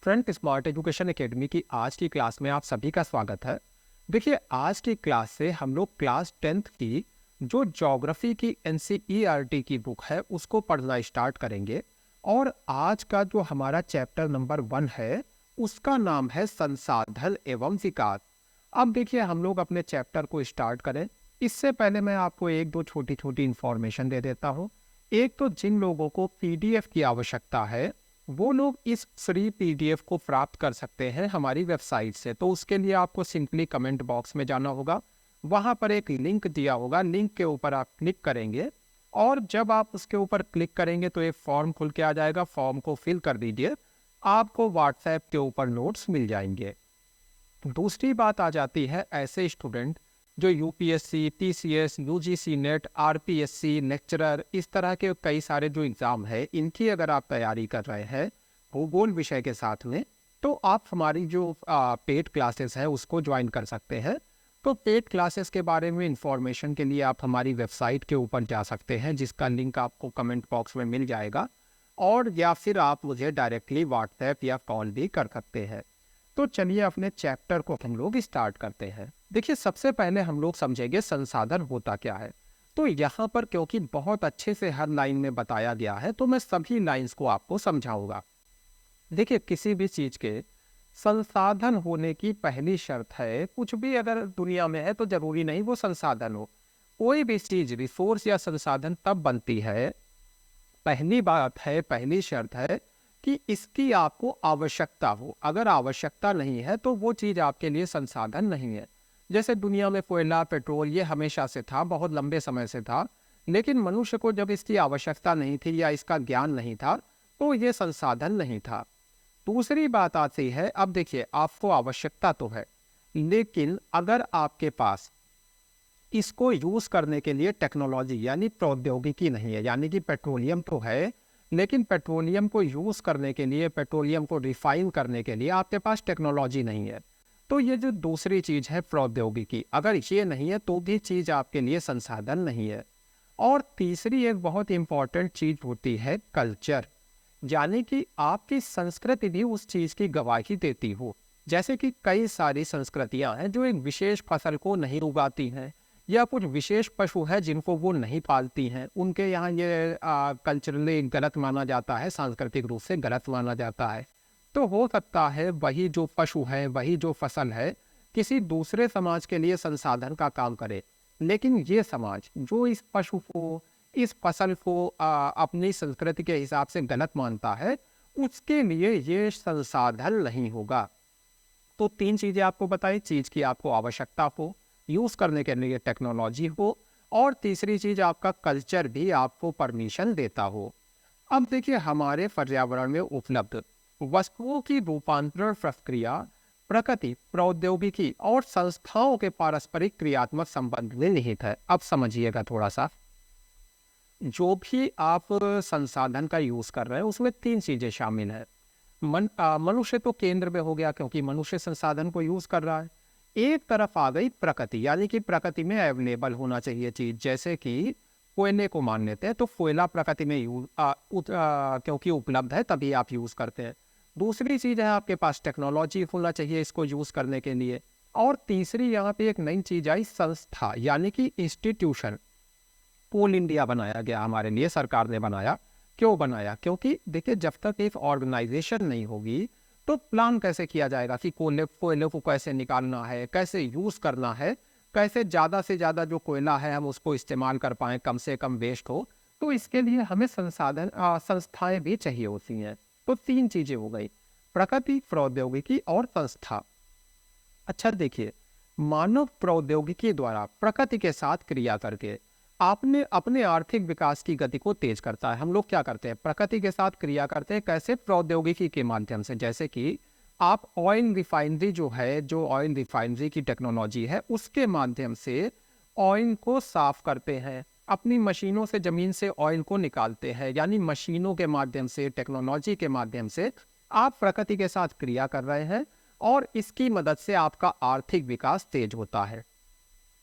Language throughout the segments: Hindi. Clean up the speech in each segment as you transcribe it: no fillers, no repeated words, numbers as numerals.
फ्रंट स्मार्ट एजुकेशन एकेडमी की आज की क्लास में आप सभी का स्वागत है। देखिए, आज की क्लास से हम लोग क्लास 10th की जो ज्योग्राफी की एनसीईआरटी की बुक है उसको पढ़ना स्टार्ट करेंगे। और आज का जो हमारा चैप्टर नंबर 1 है उसका नाम है संसाधन एवं विकास। अब देखिए, हम लोग अपने चैप्टर को स्टार्ट करें इससे पहले मैं आपको एक दो छोटी छोटी इंफॉर्मेशन दे देता हूँ। एक तो जिन लोगों को पीडीएफ की आवश्यकता है वो लोग इस फ्री पीडीएफ को प्राप्त कर सकते हैं हमारी वेबसाइट से। तो उसके लिए आपको सिंपली कमेंट बॉक्स में जाना होगा, वहां पर एक लिंक दिया होगा, लिंक के ऊपर आप क्लिक करेंगे और जब आप उसके ऊपर क्लिक करेंगे तो एक फॉर्म खुल के आ जाएगा। फॉर्म को फिल कर दीजिए, आपको व्हाट्सएप के ऊपर नोट्स मिल जाएंगे। दूसरी बात आ जाती है ऐसे स्टूडेंट जो UPSC, TCS, UGC net, RPSC, lecturer, इस तरह के कई सारे जो एग्ज़ाम है इनकी अगर आप तैयारी कर रहे हैं भूगोल विषय के साथ में, तो आप हमारी जो पेड क्लासेस है उसको ज्वाइन कर सकते हैं। तो पेड क्लासेस के बारे में इंफॉर्मेशन के लिए आप हमारी वेबसाइट के ऊपर जा सकते हैं जिसका लिंक आपको कमेंट बॉक्स में मिल जाएगा, और या फिर आप मुझे डायरेक्टली व्हाट्सएप या कॉल भी कर सकते हैं। तो चलिए अपने चैप्टर को हम लोग स्टार्ट करते हैं। देखिए, सबसे पहले हम लोग समझेंगे संसाधन होता क्या है। तो यहाँ पर क्योंकि बहुत अच्छे से हर लाइन में बताया गया है तो मैं सभी लाइंस को आपको समझाऊंगा। देखिए, किसी भी चीज के संसाधन होने की पहली शर्त है, कुछ भी अगर दुनिया में है तो जरूरी नहीं वो संसाधन हो। कोई भी चीज रिसोर्स या संसाधन तब बनती है, पहली बात है, पहली शर्त है कि इसकी आपको आवश्यकता हो। अगर आवश्यकता नहीं है तो वो चीज़ आपके लिए संसाधन नहीं है। जैसे दुनिया में कोयला, पेट्रोल ये हमेशा से था, बहुत लंबे समय से था, लेकिन मनुष्य को जब इसकी आवश्यकता नहीं थी या इसका ज्ञान नहीं था तो ये संसाधन नहीं था। दूसरी बात आती है, अब देखिए आपको आवश्यकता तो है, लेकिन अगर आपके पास इसको यूज करने के लिए टेक्नोलॉजी यानी प्रौद्योगिकी नहीं है, यानी कि पेट्रोलियम तो है लेकिन पेट्रोलियम को यूज करने के लिए, पेट्रोलियम को रिफाइन करने के लिए आपके पास टेक्नोलॉजी नहीं है, तो ये जो दूसरी चीज है प्रौद्योगिकी, अगर ये नहीं है तो भी चीज आपके लिए संसाधन नहीं है। और तीसरी एक बहुत इंपॉर्टेंट चीज होती है कल्चर, यानी कि आपकी संस्कृति भी उस चीज की गवाही देती हो। जैसे कि कई सारी संस्कृतियां हैं जो एक विशेष फसल को नहीं उगाती हैं, या कुछ विशेष पशु है जिनको वो नहीं पालती हैं, उनके यहाँ ये कल्चरली गलत माना जाता है, सांस्कृतिक रूप से गलत माना जाता है। तो हो सकता है वही जो पशु है, वही जो फसल है, किसी दूसरे समाज के लिए संसाधन का काम करे, लेकिन ये समाज जो इस पशु को, इस फसल को अपनी संस्कृति के हिसाब से गलत मानता है, उसके लिए ये संसाधन नहीं होगा। तो तीन चीजें आपको बताई, चीज की आपको आवश्यकता हो, यूज करने के लिए टेक्नोलॉजी हो, और तीसरी चीज आपका कल्चर भी आपको परमिशन देता हो। अब देखिए, हमारे पर्यावरण में उपलब्ध वस्तुओं की रूपांतरण प्रक्रिया प्रकृति, प्रौद्योगिकी और संस्थाओं के पारस्परिक क्रियात्मक संबंध में निहित है। अब समझिएगा थोड़ा सा, जो भी आप संसाधन का यूज कर रहे हैं उसमें तीन चीजें शामिल है। मनुष्य तो केंद्र में हो गया क्योंकि मनुष्य संसाधन को यूज कर रहा है। एक तरफ आ गई प्रकृति, यानी कि प्रकृति में अवेलेबल होना चाहिए चीज, जैसे कि कोयले को मान लेते हैं तो कोयला प्रकृति में क्योंकि उपलब्ध है तभी आप यूज करते हैं। दूसरी चीज है आपके पास टेक्नोलॉजी होना चाहिए इसको यूज करने के लिए। और तीसरी यहाँ पे एक नई चीज आई, संस्था, यानी कि इंस्टीट्यूशन। कोल इंडिया बनाया गया हमारे लिए, सरकार ने बनाया। क्यों बनाया? क्योंकि देखिए, जब तक एक ऑर्गेनाइजेशन नहीं होगी तो प्लान कैसे किया जाएगा कि कोयले को कैसे निकालना है, कैसे यूज करना है, कैसे ज़्यादा से ज़्यादा जो कोयला है हम उसको इस्तेमाल कर पाएँ, कम से कम वेस्ट हो। तो इसके लिए हमें संस्थाएं भी चाहिए होती हैं। तो तीन चीज़ें हो गई, प्रकृति, प्रौद्योगिकी और संस्था। अच्छा देखिए, मानव प्रौद्योगिकी द्वारा प्रकृति के साथ क्रिया करके आपने अपने आर्थिक विकास की गति को तेज करता है। हम लोग क्या करते हैं, प्रकृति के साथ क्रिया करते हैं, कैसे? प्रौद्योगिकी के माध्यम से। जैसे कि आप ऑयल रिफाइनरी जो है, जो ऑयल रिफाइनरी की टेक्नोलॉजी है उसके माध्यम से ऑयल को साफ करते हैं, अपनी मशीनों से जमीन से ऑयल को निकालते हैं, यानी मशीनों के माध्यम से, टेक्नोलॉजी के माध्यम से आप प्रकृति के साथ क्रिया कर रहे हैं और इसकी मदद से आपका आर्थिक विकास तेज होता है।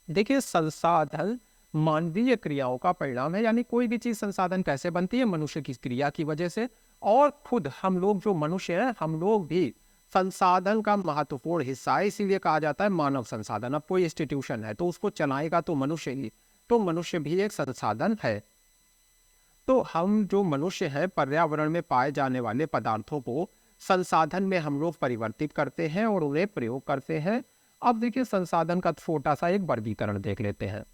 देखिए, संसाधन मानवीय क्रियाओं का परिणाम है, यानी कोई भी चीज संसाधन कैसे बनती है? मनुष्य की क्रिया की वजह से। और खुद हम लोग जो मनुष्य हैं, हम लोग भी संसाधन का महत्वपूर्ण हिस्सा है, इसीलिए कहा जाता है मानव संसाधन। अब कोई इंस्टीट्यूशन है तो उसको चलाएगा तो मनुष्य ही, तो मनुष्य भी एक संसाधन है। तो हम जो मनुष्य हैं, पर्यावरण में पाए जाने वाले पदार्थों को संसाधन में हम लोग परिवर्तित करते हैं और उन्हें प्रयोग करते हैं। अब देखिए, संसाधन का छोटा सा एक वर्गीकरण देख लेते हैं।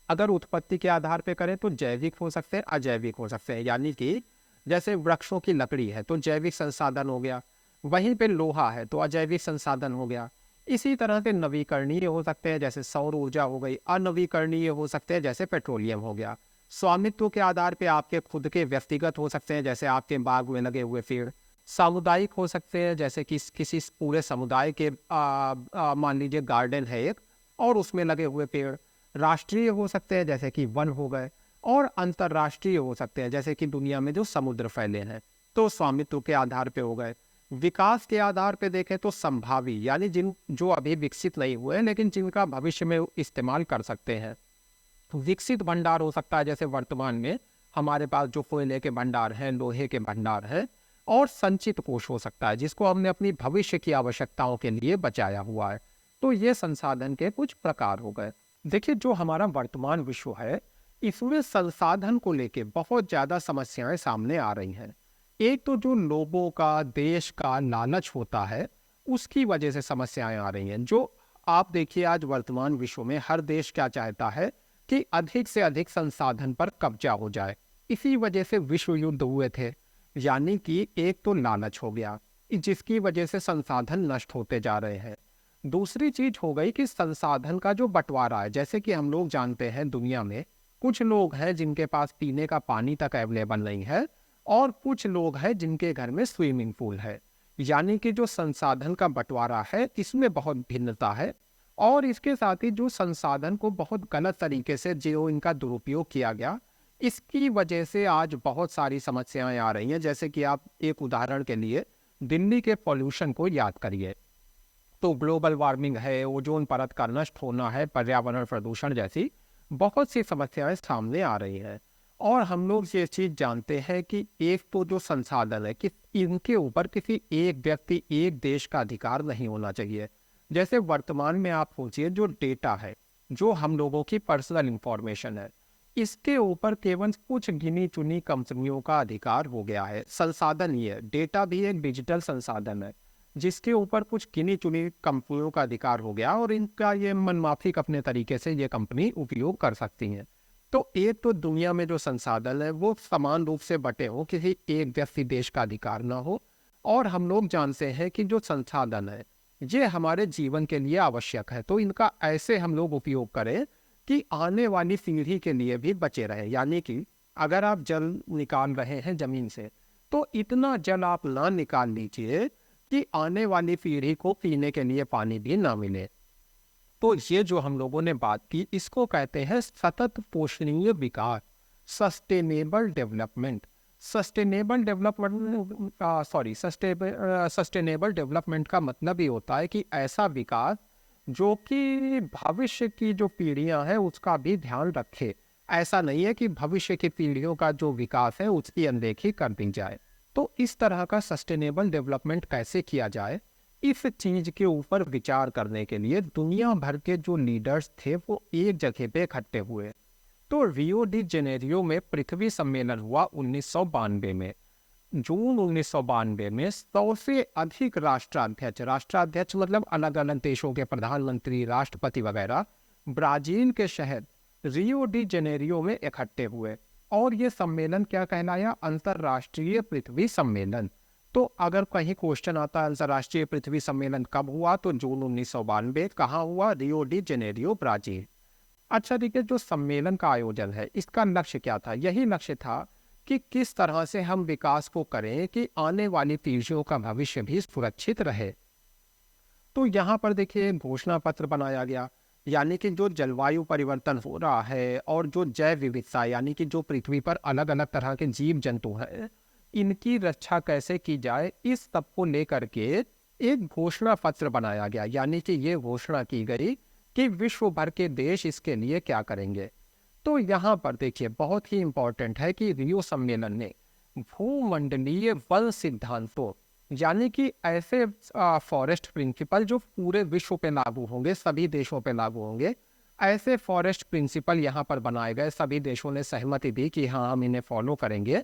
अगर उत्पत्ति के आधार पे करें तो जैविक हो सकते हैं, अजैविक हो सकते हैं। यानी कि जैसे वृक्षों की लकड़ी है तो जैविक संसाधन हो गया, वहीं पे लोहा है तो अजैविक संसाधन हो गया। इसी तरह से नवीकरणीय हो सकते हैं, जैसे सौर ऊर्जा हो गई। अनवीकरणीय हो सकते हैं, जैसे पेट्रोलियम हो गया। स्वामित्व के आधार पे आपके खुद के व्यक्तिगत हो सकते हैं, जैसे आपके बाग में लगे हुए पेड़। सामुदायिक हो सकते हैं, जैसे कि किसी पूरे समुदाय के मान लीजिए गार्डन है एक, और उसमें लगे हुए पेड़। राष्ट्रीय हो सकते हैं, जैसे कि वन हो गए। और अंतर्राष्ट्रीय हो सकते हैं, जैसे कि दुनिया में जो समुद्र फैले हैं, तो स्वामित्व के आधार पे हो गए। विकास के आधार पे देखें तो संभावी, यानी जिन जो अभी विकसित नहीं हुए हैं लेकिन जिनका भविष्य में इस्तेमाल कर सकते हैं। विकसित भंडार हो सकता है, जैसे वर्तमान में हमारे पास जो कोयले के भंडार हैं, लोहे के भंडार हैं। और संचित कोष हो सकता है, जिसको हमने अपनी भविष्य की आवश्यकताओं के लिए बचाया हुआ है। तो ये संसाधन के कुछ प्रकार हो गए। देखिए, जो हमारा वर्तमान विश्व है, इसमें संसाधन को लेके बहुत ज्यादा समस्याएं सामने आ रही हैं। एक तो जो लोगों का, देश का लालच होता है, उसकी वजह से समस्याएं आ रही हैं। जो आप देखिए, आज वर्तमान विश्व में हर देश क्या चाहता है कि अधिक से अधिक संसाधन पर कब्जा हो जाए। इसी वजह से विश्व युद्ध हुए थे। यानी कि एक तो लालच हो गया, जिसकी वजह से संसाधन नष्ट होते जा रहे हैं। दूसरी चीज हो गई कि संसाधन का जो बंटवारा है, जैसे कि हम लोग जानते हैं दुनिया में कुछ लोग हैं जिनके पास पीने का पानी तक अवेलेबल नहीं है, और कुछ लोग हैं जिनके घर में स्विमिंग पूल है। यानी कि जो संसाधन का बंटवारा है, इसमें बहुत भिन्नता है। और इसके साथ ही जो संसाधन को बहुत गलत तरीके से जो इनका दुरुपयोग किया गया, इसकी वजह से आज बहुत सारी समस्याएं आ रही हैं। जैसे कि आप एक उदाहरण के लिए दिल्ली के पॉल्यूशन को याद करिए, तो ग्लोबल वार्मिंग है, ओजोन परत का नष्ट होना है, पर्यावरण प्रदूषण जैसी बहुत सी समस्याएं सामने आ रही हैं। और हम लोग ये चीज जानते हैं कि एक तो जो संसाधन है कि इनके ऊपर किसी एक व्यक्ति, एक देश का अधिकार नहीं होना चाहिए। जैसे वर्तमान में आप सोचिए, जो डेटा है, जो हम लोगों की पर्सनल इंफॉर्मेशन है, इसके ऊपर केवल कुछ गिनी चुनी कंपनियों का अधिकार हो गया है। संसाधन ही है, डेटा भी एक डिजिटल संसाधन है, जिसके ऊपर कुछ गिनी चुनी कंपनियों का अधिकार हो गया, और इनका ये मनमाफिक अपने तरीके से ये कंपनी उपयोग कर सकती हैं। तो एक तो दुनिया में जो संसाधन है वो समान रूप से बटे हो, किसी एक व्यक्ति देश का अधिकार ना हो। और हम लोग जानते हैं कि जो संसाधन है ये हमारे जीवन के लिए आवश्यक है, तो इनका ऐसे हम लोग उपयोग करें कि आने वाली पीढ़ी के लिए भी बचे रहे। यानी कि अगर आप जल निकाल रहे हैं जमीन से, तो इतना जल आप ना निकाल लीजिए कि आने वाली पीढ़ी को पीने के लिए पानी भी ना मिले। तो ये जो हम लोगों ने बात की, इसको कहते हैं सतत पोषणीय विकास, सस्टेनेबल डेवलपमेंट। सस्टेनेबल डेवलपमेंट का मतलब ये होता है कि ऐसा विकास जो कि भविष्य की जो पीढ़ियां हैं उसका भी ध्यान रखे। ऐसा नहीं है कि भविष्य की पीढ़ियों का जो विकास है उसकी अनदेखी कर दी जाए। तो इस तरह का सस्टेनेबल डेवलपमेंट कैसे किया जाए, इस चीज के ऊपर विचार करने के लिए दुनिया भर के जो लीडर्स थे वो एक जगह पे इकट्ठे हुए। तो रियो डी जेनेरियो में पृथ्वी सम्मेलन हुआ 1992 में। जून 1992 में 100 से अधिक राष्ट्राध्यक्ष मतलब अलग अलग देशों के प्रधानमंत्री, राष्ट्रपति वगैरह, ब्राजील के शहर रियो डी जेनेरियो में इकट्ठे हुए। और ये सम्मेलन क्या कहलाया? अंतर्राष्ट्रीय पृथ्वी सम्मेलन। तो अगर कहीं क्वेश्चन आता है अंतर्राष्ट्रीय पृथ्वी सम्मेलन कब हुआ, तो जून 1992। कहाँ हुआ? Rio de Janeiro, Brazil. अच्छा देखिए, जो सम्मेलन का आयोजन है इसका लक्ष्य क्या था? यही लक्ष्य था कि किस तरह से हम विकास को करें कि आने वाली पीढ़ियों का भविष्य भी सुरक्षित रहे। तो यहाँ पर देखिए घोषणा पत्र बनाया गया, यानी कि जो जलवायु परिवर्तन हो रहा है और जो जैव विविधता, यानी कि जो पृथ्वी पर अलग अलग तरह के जीव जंतु हैं, इनकी रक्षा कैसे की जाए, इस सब को लेकर के एक घोषणा पत्र बनाया गया। यानी कि ये घोषणा की गई कि विश्व भर के देश इसके लिए क्या करेंगे। तो यहाँ पर देखिए बहुत ही इंपॉर्टेंट है कि रियो सम्मेलन ने भूमंडलीय वन सिद्धांतों, यानी कि ऐसे फॉरेस्ट प्रिंसिपल जो पूरे विश्व पे लागू होंगे, सभी देशों पे लागू होंगे। ऐसे फॉरेस्ट प्रिंसिपल यहाँ पर बनाए गए, सभी देशों ने सहमति दी कि हाँ हम इन्हें फॉलो करेंगे।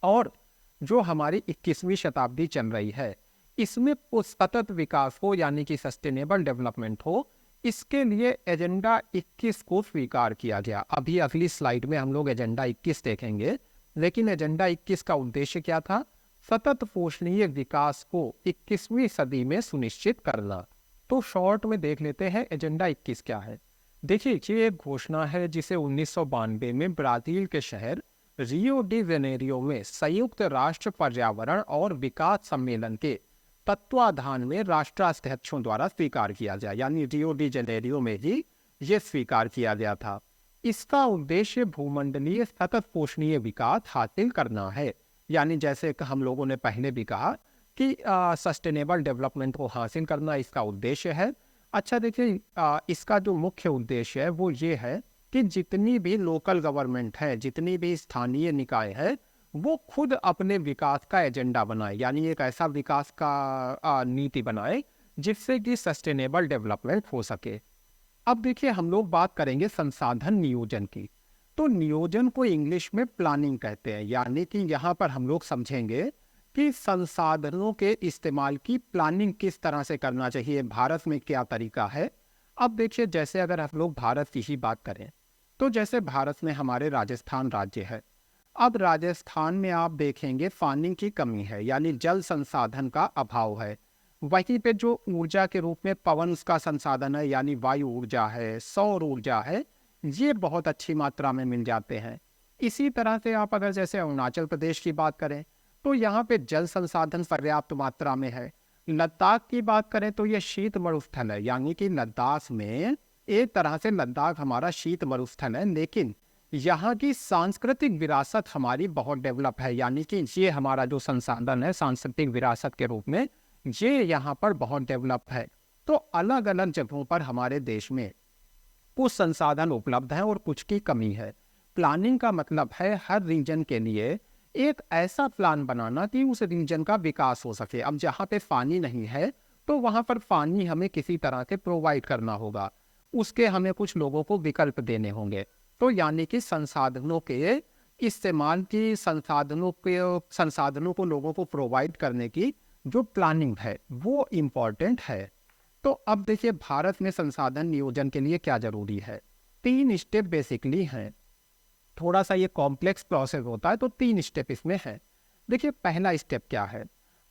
और जो हमारी 21वीं शताब्दी चल रही है, इसमें उस सतत विकास हो, यानी कि सस्टेनेबल डेवलपमेंट हो, इसके लिए एजेंडा 21 को स्वीकार किया गया। अभी अगली स्लाइड में हम लोग एजेंडा 21 देखेंगे, लेकिन एजेंडा 21 का उद्देश्य क्या था? सतत पोषणीय विकास को 21वीं सदी में सुनिश्चित करना। तो शॉर्ट में देख लेते हैं एजेंडा 21 क्या है। देखिए, ये एक घोषणा है जिसे 1992 में ब्राजील के शहर रियो डी जेनेरियो में संयुक्त राष्ट्र पर्यावरण और विकास सम्मेलन के तत्वाधान में राष्ट्राध्यक्षों द्वारा स्वीकार किया गया, यानी रियो डी जेनेरियो में ही ये स्वीकार किया गया था। इसका उद्देश्य भूमंडलीय सतत पोषणीय विकास हासिल करना है, यानी जैसे हम लोगों ने पहले भी कहा कि सस्टेनेबल डेवलपमेंट को हासिल करना इसका उद्देश्य है। अच्छा देखिए, इसका जो मुख्य उद्देश्य है वो ये है कि जितनी भी लोकल गवर्नमेंट है, जितनी भी स्थानीय निकाय है, वो खुद अपने विकास का एजेंडा बनाए, यानी एक ऐसा विकास का नीति बनाए जिससे कि सस्टेनेबल डेवलपमेंट हो सके। अब देखिए, हम लोग बात करेंगे संसाधन नियोजन की। तो नियोजन को इंग्लिश में प्लानिंग कहते हैं, यानी कि यहाँ पर हम लोग समझेंगे कि संसाधनों के इस्तेमाल की प्लानिंग किस तरह से करना चाहिए, भारत में क्या तरीका है। अब देखिए, जैसे अगर हम लोग भारत की ही बात करें, तो जैसे भारत में हमारे राजस्थान राज्य है। अब राजस्थान में आप देखेंगे पानी की कमी है, यानी जल संसाधन का अभाव है। वहीं पे जो ऊर्जा के रूप में पवन का संसाधन है, यानी वायु ऊर्जा है, सौर ऊर्जा है, ये बहुत अच्छी मात्रा में मिल जाते हैं। इसी तरह से आप अगर जैसे अरुणाचल प्रदेश की बात करें, तो यहाँ पे जल संसाधन पर्याप्त मात्रा में है। लद्दाख की बात करें तो ये शीत मरुस्थल है, यानी कि लद्दाख में एक तरह से लद्दाख हमारा शीत मरुस्थल है, लेकिन यहाँ की सांस्कृतिक विरासत हमारी बहुत डेवलप है, यानी कि ये हमारा जो संसाधन है सांस्कृतिक विरासत के रूप में, ये यहाँ पर बहुत डेवलप है। तो अलग अलग जगहों पर हमारे देश में कुछ संसाधन उपलब्ध हैं और कुछ की कमी है। प्लानिंग का मतलब है हर रीजन के लिए एक ऐसा प्लान बनाना कि उस रीजन का विकास हो सके। अब जहाँ पे पानी नहीं है, तो वहाँ पर पानी हमें किसी तरह से प्रोवाइड करना होगा, उसके हमें कुछ लोगों को विकल्प देने होंगे। तो यानी कि संसाधनों के इस्तेमाल की, संसाधनों को लोगों को प्रोवाइड करने की जो प्लानिंग है वो इम्पॉर्टेंट है। तो अब देखिए, भारत में संसाधन नियोजन के लिए क्या जरूरी है? 3 स्टेप बेसिकली हैं। थोड़ा सा ये कॉम्प्लेक्स प्रोसेस होता है, तो 3 स्टेप इसमें है। देखिए, पहला स्टेप क्या है?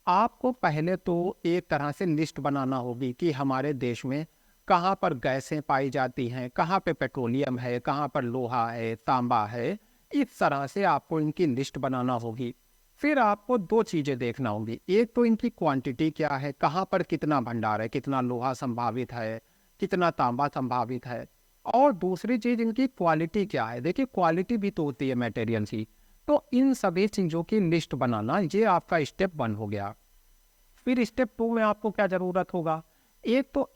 आपको पहले तो एक तरह से लिस्ट बनाना होगी कि हमारे देश में कहाँ पर गैसें पाई जाती हैं, कहाँ पे पेट्रोलियम है, कहाँ पर लोहा है, तांबा है। इस तरह से आपको इनकी लिस्ट बनाना होगी। फिर आपको 2 चीज़ें देखना होगी। एक तो इनकी क्वांटिटी क्या है, कहाँ पर कितना भंडार है, कितना लोहा संभावित है, कितना तांबा संभावित है। और दूसरी चीज़ इनकी क्वालिटी क्या है। देखिए, क्वालिटी भी तो होती है मटेरियल की। तो इन सभी चीज़ों की लिस्ट बनाना, ये आपका स्टेप 1 हो गया। फिर स्टेप 2 में आपको क्या ज़रूरत होगा? एक तो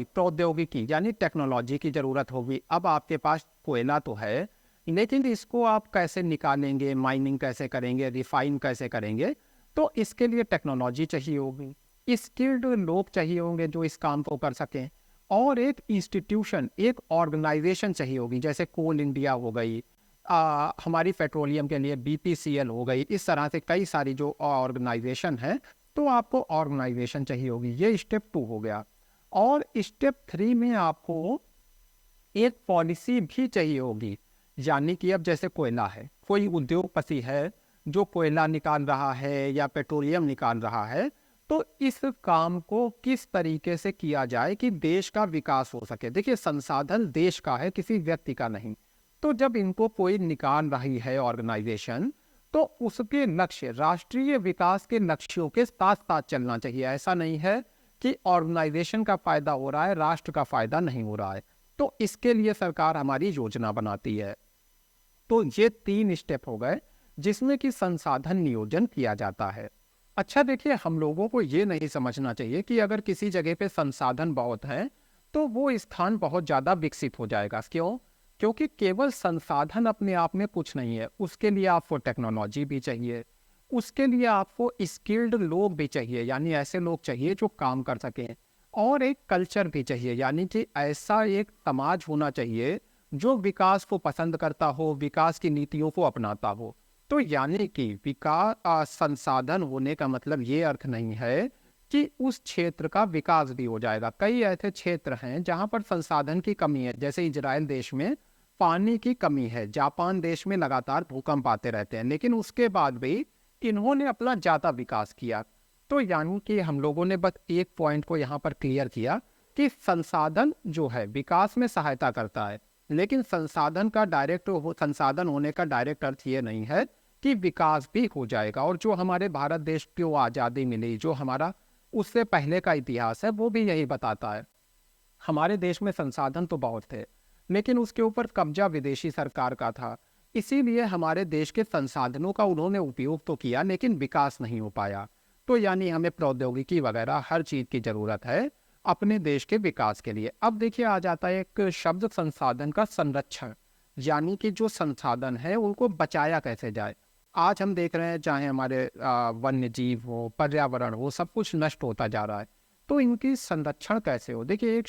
प्रौद्योगिकी यानी टेक्नोलॉजी की ज़रूरत होगी। अब आपके पास कोयला तो है, लेकिन इसको आप कैसे निकालेंगे, माइनिंग कैसे करेंगे, रिफाइन कैसे करेंगे, तो इसके लिए टेक्नोलॉजी चाहिए होगी, स्किल्ड लोग चाहिए होंगे जो इस काम को कर सकें, और एक इंस्टीट्यूशन, एक ऑर्गेनाइजेशन चाहिए होगी, जैसे कोल इंडिया हो गई, हमारी पेट्रोलियम के लिए BPCL हो गई। इस तरह से कई सारी जो ऑर्गेनाइजेशन है, तो आपको ऑर्गेनाइजेशन चाहिए होगी। ये स्टेप 2 हो गया। और स्टेप 3 में आपको एक पॉलिसी भी चाहिए होगी, यानी कि अब जैसे कोयला है, कोई उद्योगपति है जो कोयला निकाल रहा है या पेट्रोलियम निकाल रहा है, तो इस काम को किस तरीके से किया जाए कि देश का विकास हो सके। देखिए, संसाधन देश का है, किसी व्यक्ति का नहीं। तो जब इनको कोई निकाल रही है ऑर्गेनाइजेशन, तो उसके लक्ष्य राष्ट्रीय विकास के लक्ष्यों के साथ साथ चलना चाहिए। ऐसा नहीं है कि ऑर्गेनाइजेशन का फायदा हो रहा है, राष्ट्र का फायदा नहीं हो रहा है। तो इसके लिए सरकार हमारी योजना बनाती है। तो ये 3 स्टेप हो गए जिसमें कि संसाधन नियोजन किया जाता है। अच्छा देखिए, हम लोगों को ये नहीं समझना चाहिए कि अगर किसी जगह पे संसाधन बहुत हैं, तो वो स्थान बहुत ज़्यादा विकसित हो जाएगा। क्यों? क्योंकि केवल संसाधन अपने आप में कुछ नहीं है, उसके लिए आपको टेक्नोलॉजी भी चाहिए, उसके लिए आपको स्किल्ड लोग भी चाहिए, यानी ऐसे लोग चाहिए जो काम कर सकें, और एक कल्चर भी चाहिए, यानी कि ऐसा एक समाज होना चाहिए जो विकास को पसंद करता हो, विकास की नीतियों को अपनाता हो। तो यानी कि विकास संसाधन होने का मतलब ये अर्थ नहीं है कि उस क्षेत्र का विकास भी हो जाएगा। कई ऐसे क्षेत्र हैं जहाँ पर संसाधन की कमी है, जैसे इजराइल देश में पानी की कमी है, जापान देश में लगातार भूकंप आते रहते हैं, लेकिन उसके बाद भी इन्होंने अपना ज़्यादा विकास किया। तो यानी कि हम लोगों ने बस एक पॉइंट को यहाँ पर क्लियर किया कि संसाधन जो है विकास में सहायता करता है, लेकिन संसाधन होने का डायरेक्ट अर्थ ये नहीं है कि विकास भी हो जाएगा। और जो हमारे भारत देश को आज़ादी मिली, जो हमारा उससे पहले का इतिहास है, वो भी यही बताता है। हमारे देश में संसाधन तो बहुत थे, लेकिन उसके ऊपर कब्जा विदेशी सरकार का था, इसीलिए हमारे देश के संसाधनों का उन्होंने उपयोग तो किया, लेकिन विकास नहीं हो पाया। तो यानी हमें प्रौद्योगिकी वगैरह हर चीज़ की ज़रूरत है अपने देश के विकास के लिए। अब देखिए आ जाता है एक शब्द संसाधन का संरक्षण, यानी कि जो संसाधन है उनको बचाया कैसे जाए। आज हम देख रहे हैं चाहे हमारे वन्य जीव हो, पर्यावरण हो, सब कुछ नष्ट होता जा रहा है। तो इनकी संरक्षण कैसे हो। देखिए एक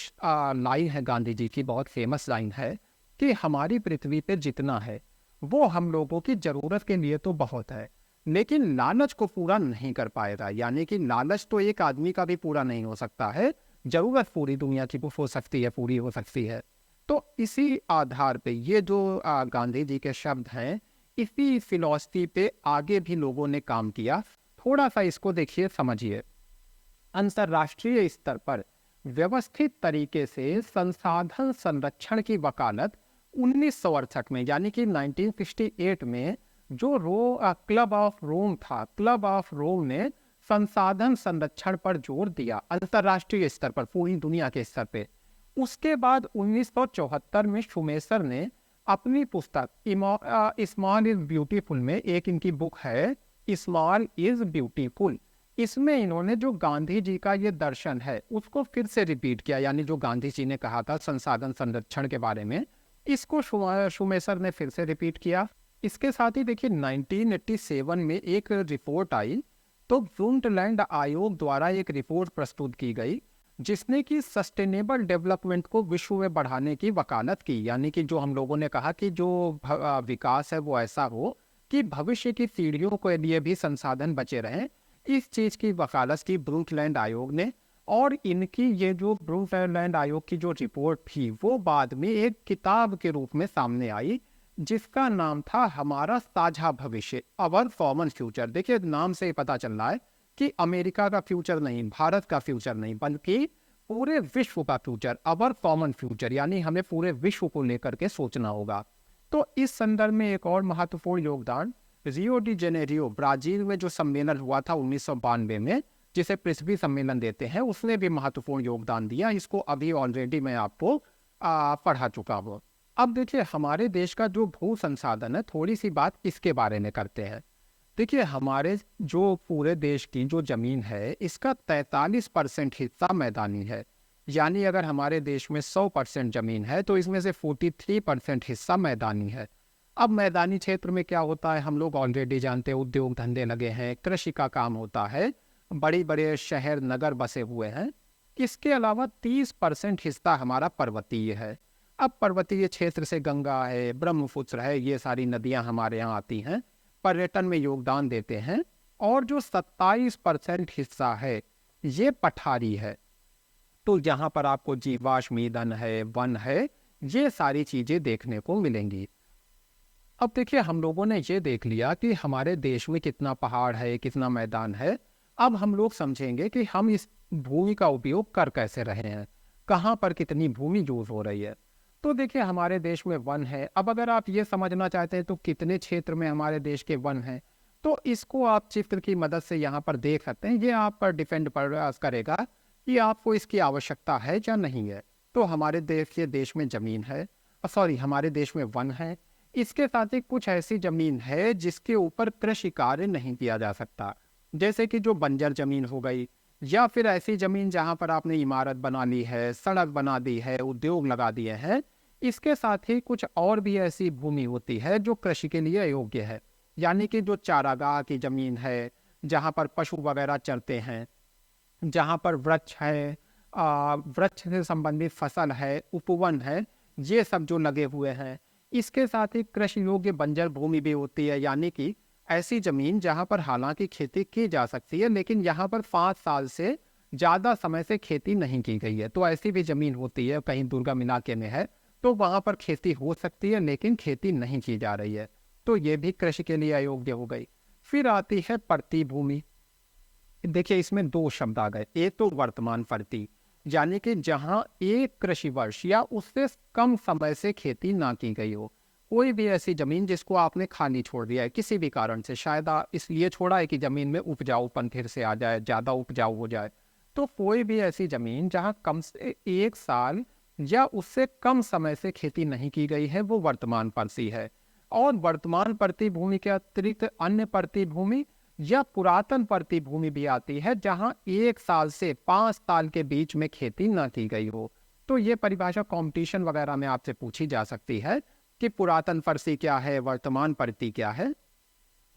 लाइन है गांधी जी की, बहुत फेमस लाइन है कि हमारी पृथ्वी पे जितना है वो हम लोगों की ज़रूरत के लिए तो बहुत है, लेकिन लालच को पूरा नहीं कर पाएगा। यानी कि लालच तो एक आदमी का भी पूरा नहीं हो सकता है, ज़रूरत पूरी दुनिया की हो सकती है, पूरी हो सकती है। तो इसी आधार पे ये जो गांधी जी के शब्द हैं, इसी फिलॉसफी पे आगे भी लोगों ने काम किया। थोड़ा सा इसको देखिए, समझिए। अंतर्राष्ट्रीय स्तर पर व्यवस्थित तरीके से संसाधन संरक्षण की वकालत 1968 में, यानी कि 1968 में जो क्लब ऑफ रोम था, क्लब ऑफ रोम ने संसाधन संरक्षण पर जोर दिया अंतर्राष्ट्रीय स्तर पर, पूरी दुनिया के स्तर पे। उसके बाद 1974 में शुमेसर ने अपनी पुस्तक स्मॉल इज ब्यूटीफुल में, एक इनकी बुक है स्मॉल इज ब्यूटीफुल, इसमें इन्होंने जो गांधी जी का ये दर्शन है उसको फिर से रिपीट किया। यानी जो गांधी जी ने कहा था संसाधन संरक्षण के बारे में, इसको शुमेसर ने फिर से रिपीट किया। इसके साथ ही देखिए 1987 में एक रिपोर्ट आई, तो ब्रुंटलैंड आयोग द्वारा एक रिपोर्ट प्रस्तुत की गई जिसने कि सस्टेनेबल डेवलपमेंट को विश्व में बढ़ाने की वकालत की। यानी कि जो हम लोगों ने कहा कि जो विकास है वो ऐसा हो कि भविष्य की पीढ़ियों के लिए भी संसाधन बचे रहें, इस चीज़ की वकालत की ब्रुंटलैंड आयोग ने। और इनकी ये जो ब्रुंटलैंड आयोग की जो रिपोर्ट थी वो बाद में एक किताब के रूप में सामने आई, जिसका नाम था हमारा साझा भविष्य, अवर कॉमन फ्यूचर। देखिए नाम से ही पता चल रहा है कि अमेरिका का फ्यूचर नहीं, भारत का फ्यूचर नहीं, बल्कि पूरे विश्व का फ्यूचर, अवर कॉमन फ्यूचर, यानी हमें पूरे विश्व को लेकर के सोचना होगा। तो इस संदर्भ में एक और महत्वपूर्ण योगदान रियो डी जेनेरियो, ब्राजील में जो सम्मेलन हुआ था 1992 में, जिसे पृथ्वी सम्मेलन देते हैं, उसने भी महत्वपूर्ण योगदान दिया। इसको अभी ऑलरेडी मैं आपको पढ़ा चुका हूँ। अब देखिए हमारे देश का जो भू संसाधन है, थोड़ी सी बात इसके बारे में करते हैं। देखिए हमारे जो पूरे देश की जो ज़मीन है, इसका 43% हिस्सा मैदानी है। यानी अगर हमारे देश में 100% ज़मीन है तो इसमें से 43% हिस्सा मैदानी है। अब मैदानी क्षेत्र में क्या होता है हम लोग ऑलरेडी जानते हैं, उद्योग धंधे लगे हैं, कृषि का काम होता है, बड़ी बड़े शहर नगर बसे हुए हैं। इसके अलावा 30% हिस्सा हमारा पर्वतीय है। अब पर्वतीय क्षेत्र से गंगा है, ब्रह्मपुत्र है, ये सारी नदियां हमारे यहाँ आती हैं, पर्यटन में योगदान देते हैं। और जो 27% हिस्सा है ये पठारी है, तो यहाँ पर आपको जीवाश्म ईंधन है, वन है, ये सारी चीज़ें देखने को मिलेंगी। अब देखिए हम लोगों ने ये देख लिया कि हमारे देश में कितना पहाड़ है, कितना मैदान है। अब हम लोग समझेंगे कि हम इस भूमि का उपयोग कर कैसे रहे हैं, कहाँ पर कितनी भूमि यूज हो रही है। तो देखिए हमारे देश में वन है। अब अगर आप ये समझना चाहते हैं तो कितने क्षेत्र में हमारे देश के वन हैं, तो इसको आप चित्र की मदद से यहाँ पर देख सकते हैं। ये आप पर डिपेंड करेगा कि आपको इसकी आवश्यकता है या नहीं है। तो हमारे देश में ज़मीन है, हमारे देश में वन है। इसके साथ ही कुछ ऐसी ज़मीन है जिसके ऊपर कृषि कार्य नहीं किया जा सकता, जैसे कि जो बंजर ज़मीन हो गई, या फिर ऐसी ज़मीन जहाँ पर आपने इमारत बना ली है, सड़क बना दी है, उद्योग लगा दिए हैं, इसके साथ ही कुछ और भी ऐसी भूमि होती है जो कृषि के लिए अयोग्य है, यानी कि जो चारागाह की जमीन है, जहाँ पर पशु वगैरह चरते हैं, जहाँ पर वृक्ष है, वृक्ष से संबंधित फसल है, उपवन है, ये सब जो लगे हुए हैं। इसके साथ ही कृषि योग्य बंजर भूमि भी होती है, यानी कि ऐसी जमीन जहाँ पर हालांकि खेती की जा सकती है लेकिन यहाँ पर 5 साल से ज़्यादा समय से खेती नहीं की गई है। तो ऐसी भी जमीन होती है, कहीं दुर्गम इलाके में है तो वहाँ पर खेती हो सकती है लेकिन खेती नहीं की जा रही है, तो ये भी कृषि के लिए अयोग्य हो गई। फिर आती है परती भूमि। देखिए इसमें दो शब्द आ गए, एक तो वर्तमान परती, यानी कि जहां एक कृषि वर्ष या उससे कम समय से खेती ना की गई हो। कोई भी ऐसी जमीन जिसको आपने खाली छोड़ दिया है किसी भी कारण से, शायद इसलिए छोड़ा है कि जमीन में उपजाऊपन फिर से आ जाए, ज्यादा उपजाऊ हो जाए। तो कोई भी ऐसी जमीन जहां कम से 1 साल या उससे कम समय से खेती नहीं की गई है वो वर्तमान परती है। और वर्तमान परती भूमि के अतिरिक्त अन्य परती भूमि या पुरातन परती भूमि भी आती है जहां 1 साल से 5 साल के बीच में खेती न की गई हो। तो ये परिभाषा कंपटीशन वगैरह में आपसे पूछी जा सकती है कि पुरातन परती क्या है, वर्तमान परती क्या है।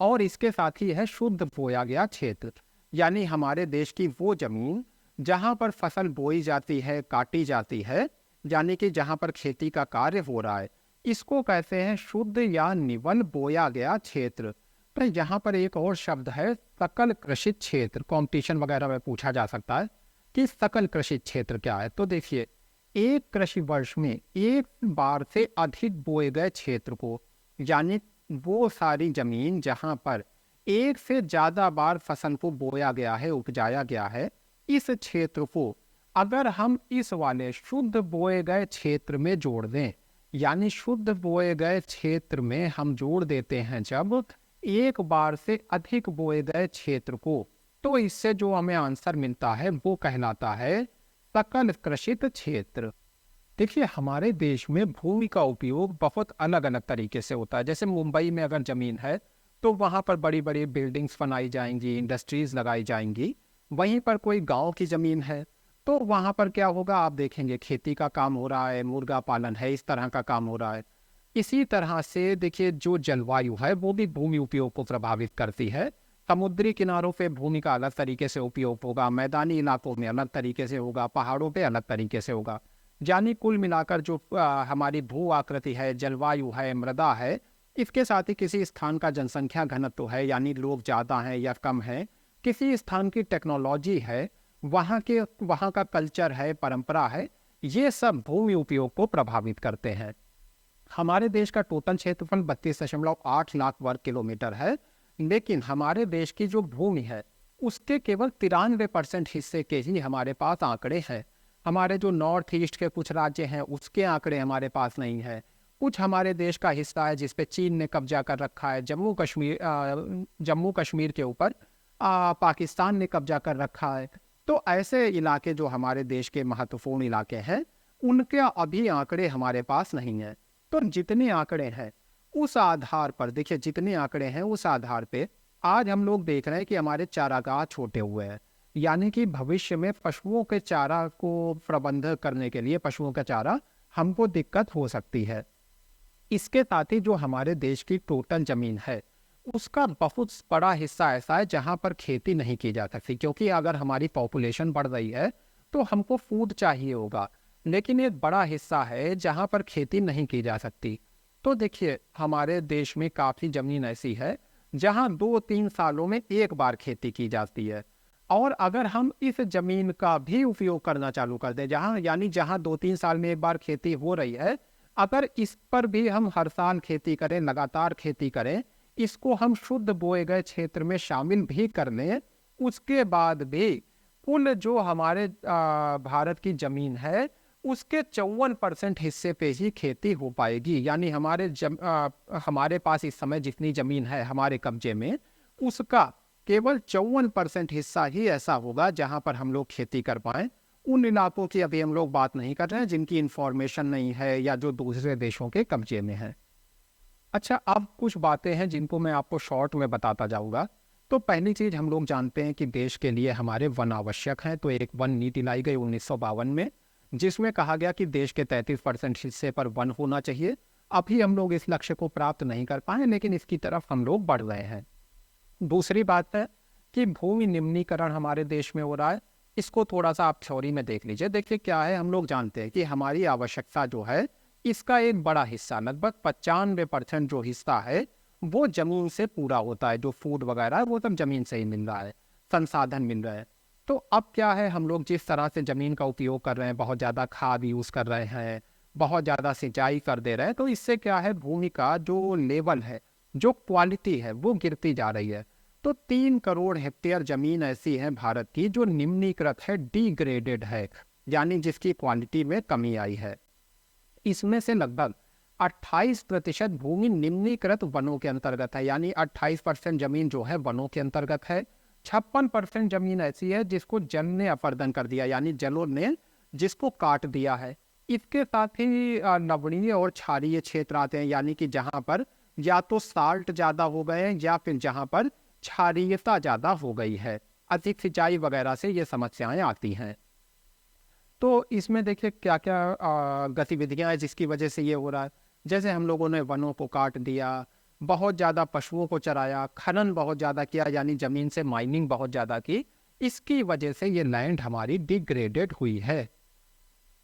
और इसके साथ ही है शुद्ध बोया गया क्षेत्र, यानी हमारे देश की वो जमीन जहां पर फसल बोई जाती है, काटी जाती है, यानी कि जहां पर खेती का कार्य हो रहा है, इसको कहते हैं शुद्ध या निवल बोया गया क्षेत्र। तो यहाँ पर एक और शब्द है सकल कृषि क्षेत्र, कंपटीशन वगैरह में पूछा जा सकता है कि सकल कृषि क्षेत्र क्या है। तो देखिए एक कृषि वर्ष में एक बार से अधिक बोए गए क्षेत्र को, यानी वो सारी जमीन जहां पर एक से ज्यादा बार फसल को बोया गया है, उपजाया गया है, इस क्षेत्र को अगर हम इस वाले शुद्ध बोए गए क्षेत्र में जोड़ दें, यानी शुद्ध बोए गए क्षेत्र में हम जोड़ देते हैं जब एक बार से अधिक बोए गए क्षेत्र को, तो इससे जो हमें आंसर मिलता है वो कहलाता है सकल कृषित क्षेत्र। देखिए हमारे देश में भूमि का उपयोग बहुत अलग अलग तरीके से होता है। जैसे मुंबई में अगर जमीन है तो वहां पर बड़ी बड़ी बिल्डिंग्स बनाई जाएंगी, इंडस्ट्रीज लगाई जाएंगी। वहीं पर कोई गांव की जमीन है तो वहां पर क्या होगा, आप देखेंगे खेती का काम हो रहा है, मुर्गा पालन है, इस तरह का काम हो रहा है। इसी तरह से देखिए जो जलवायु है वो भी भूमि उपयोग को प्रभावित करती है। समुद्री किनारों पे भूमि का अलग तरीके से उपयोग होगा, मैदानी इलाकों में अलग तरीके से होगा, पहाड़ों पे अलग तरीके से होगा। यानी कुल मिलाकर जो हमारी भू आकृति है, जलवायु है, मृदा है, इसके साथ ही किसी स्थान का जनसंख्या घनत्व है, यानी लोग ज़्यादा हैं या कम हैं, किसी स्थान की टेक्नोलॉजी है, वहाँ का कल्चर है, परंपरा है, ये सब भूमि उपयोग को प्रभावित करते हैं। हमारे देश का टोटल क्षेत्रफल 32.8 लाख वर्ग किलोमीटर है, लेकिन हमारे देश की जो भूमि है उसके केवल 93% हिस्से के ही हमारे पास आंकड़े हैं। हमारे जो नॉर्थ ईस्ट के कुछ राज्य हैं उसके आंकड़े हमारे पास नहीं है। कुछ हमारे देश का हिस्सा है जिस पे चीन ने कब्जा कर रखा है, जम्मू कश्मीर के ऊपर पाकिस्तान ने कब्जा कर रखा है। तो ऐसे इलाके जो हमारे देश के महत्वपूर्ण इलाके हैं उनके अभी आंकड़े हमारे पास नहीं है। तो जितने आंकड़े हैं उस आधार पर, देखिए जितने आंकड़े हैं उस आधार पे आज हम लोग देख रहे हैं कि हमारे चारागाह छोटे हुए हैं, यानी कि भविष्य में पशुओं के चारा को प्रबंध करने के लिए पशुओं का चारा हमको दिक्कत हो सकती है। इसके साथ ही जो हमारे देश की टोटल जमीन है उसका बहुत बड़ा हिस्सा ऐसा है जहां पर खेती नहीं की जा सकती, क्योंकि अगर हमारी पॉपुलेशन बढ़ रही है तो हमको फूड चाहिए होगा, लेकिन एक बड़ा हिस्सा है जहां पर खेती नहीं की जा सकती। तो देखिए हमारे देश में काफ़ी ज़मीन ऐसी है जहां 2-3 सालों में एक बार खेती की जाती है। और अगर हम इस ज़मीन का भी उपयोग करना चालू कर दें, जहां 2-3 साल में एक बार खेती हो रही है, अगर इस पर भी हम हर साल खेती करें, लगातार खेती करें, इसको हम शुद्ध बोए गए क्षेत्र में शामिल भी कर लें, उसके बाद भी कुल जो हमारे भारत की ज़मीन है उसके 54% हिस्से पे ही खेती हो पाएगी। यानी हमारे पास इस समय जितनी जमीन है हमारे कब्जे में उसका केवल 54% हिस्सा ही ऐसा होगा जहां पर हम लोग खेती कर पाएं। उन इलाकों की अभी हम लोग बात नहीं कर रहे हैं जिनकी इंफॉर्मेशन नहीं है या जो दूसरे देशों के कब्जे में है। अच्छा, अब कुछ बातें हैं जिनको मैं आपको शॉर्ट में बताता जाऊंगा। तो पहली चीज हम लोग जानते हैं कि देश के लिए हमारे वन आवश्यक हैं। तो एक वन नीति लाई गई 1952 में, जिसमें कहा गया कि देश के 33% हिस्से पर वन होना चाहिए। अभी हम लोग इस लक्ष्य को प्राप्त नहीं कर पाए, लेकिन इसकी तरफ हम लोग बढ़ रहे हैं। दूसरी बात है कि भूमि निम्नीकरण हमारे देश में हो रहा है। इसको थोड़ा सा आप थ्योरी में देख लीजिए। देखिए क्या है, हम लोग जानते हैं कि हमारी आवश्यकता जो है, इसका एक बड़ा हिस्सा, लगभग 95% जो हिस्सा है वो जमीन से पूरा होता है। जो फूड वगैरह है वो सब जमीन से ही मिल रहा है, संसाधन मिल रहे हैं। तो अब क्या है, हम लोग जिस तरह से जमीन का उपयोग कर रहे हैं, बहुत ज़्यादा खाद यूज़ कर रहे हैं, बहुत ज़्यादा सिंचाई कर दे रहे हैं, तो इससे क्या है, भूमि का जो लेवल है, जो क्वालिटी है, वो गिरती जा रही है। तो 3 करोड़ हेक्टेयर जमीन ऐसी है भारत की जो निम्नीकृत है, डिग्रेडेड है, यानी जिसकी क्वालिटी में कमी आई है। इसमें से लगभग 28% भूमि निम्नीकृत वनों के अंतर्गत है, यानी 28% जमीन जो है वनों के अंतर्गत है। 56% जमीन ऐसी है जिसको जल ने अपरदन कर दिया, यानी जलों ने जिसको काट दिया है। इसके साथ ही लवणीय और क्षारीय क्षेत्र आते हैं, यानी कि जहाँ पर या तो साल्ट ज़्यादा हो गए हैं या फिर जहाँ पर क्षारीयता ज़्यादा हो गई है, अधिक सिंचाई वगैरह से ये समस्याएं आती हैं। तो इसमें देखिए क्या क्या गतिविधियां हैं जिसकी वजह से ये हो रहा है। जैसे हम लोगों ने वनों को काट दिया, बहुत ज़्यादा पशुओं को चराया, खनन बहुत ज़्यादा किया, यानी ज़मीन से माइनिंग बहुत ज़्यादा की। इसकी वजह से ये लैंड हमारी डिग्रेडेड हुई है।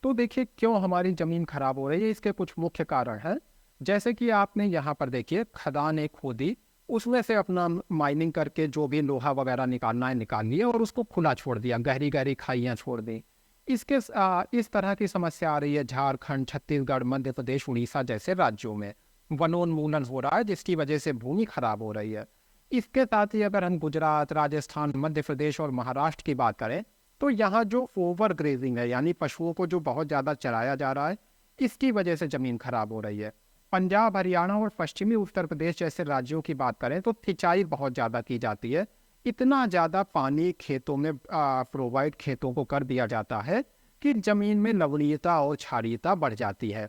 तो देखिए क्यों हमारी ज़मीन खराब हो रही है, इसके कुछ मुख्य कारण हैं। जैसे कि आपने यहाँ पर देखिए खदान एक खोदी, उसमें से अपना माइनिंग करके जो भी लोहा वगैरह निकालना है निकाल लिया और उसको खुला छोड़ दिया, गहरी गहरी खाइयाँ छोड़ दी। इस तरह की समस्या आ रही है झारखंड, छत्तीसगढ़, मध्य प्रदेश, उड़ीसा जैसे राज्यों में। वनोन्मूलन हो रहा है जिसकी वजह से भूमि खराब हो रही है। इसके साथ ही अगर हम गुजरात, राजस्थान, मध्य प्रदेश और महाराष्ट्र की बात करें, तो यहाँ जो ओवर ग्रेजिंग है, यानी पशुओं को जो बहुत ज़्यादा चराया जा रहा है, इसकी वजह से ज़मीन खराब हो रही है। पंजाब, हरियाणा और पश्चिमी उत्तर प्रदेश जैसे राज्यों की बात करें तो सिंचाई बहुत ज़्यादा की जाती है। इतना ज़्यादा पानी खेतों में प्रोवाइड खेतों को कर दिया जाता है कि ज़मीन में लवणीयता और क्षारीयता बढ़ जाती है।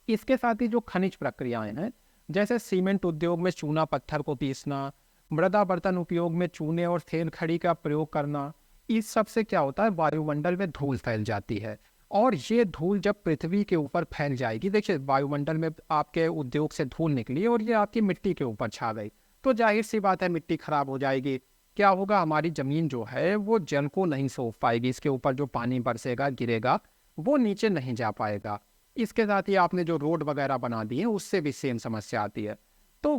इसके साथ ही जो खनिज प्रक्रियाएं हैं, जैसे सीमेंट उद्योग में चूना पत्थर को पीसना, मृदा बर्तन उपयोग में चूने और तेल खड़ी का प्रयोग करना, इस सब से क्या होता है, वायुमंडल में धूल फैल जाती है। और ये धूल जब पृथ्वी के ऊपर फैल जाएगी, देखिए वायुमंडल में आपके उद्योग से धूल निकली और ये आपकी मिट्टी के ऊपर छा गई, तो जाहिर सी बात है मिट्टी खराब हो जाएगी। क्या होगा, हमारी ज़मीन जो है वो जल को नहीं सोख पाएगी, इसके ऊपर जो पानी बरसेगा गिरेगा वो नीचे नहीं जा पाएगा। इसके साथ ही आपने जो रोड वगैरह बना दिए उससे भी सेम समस्या आती है। तो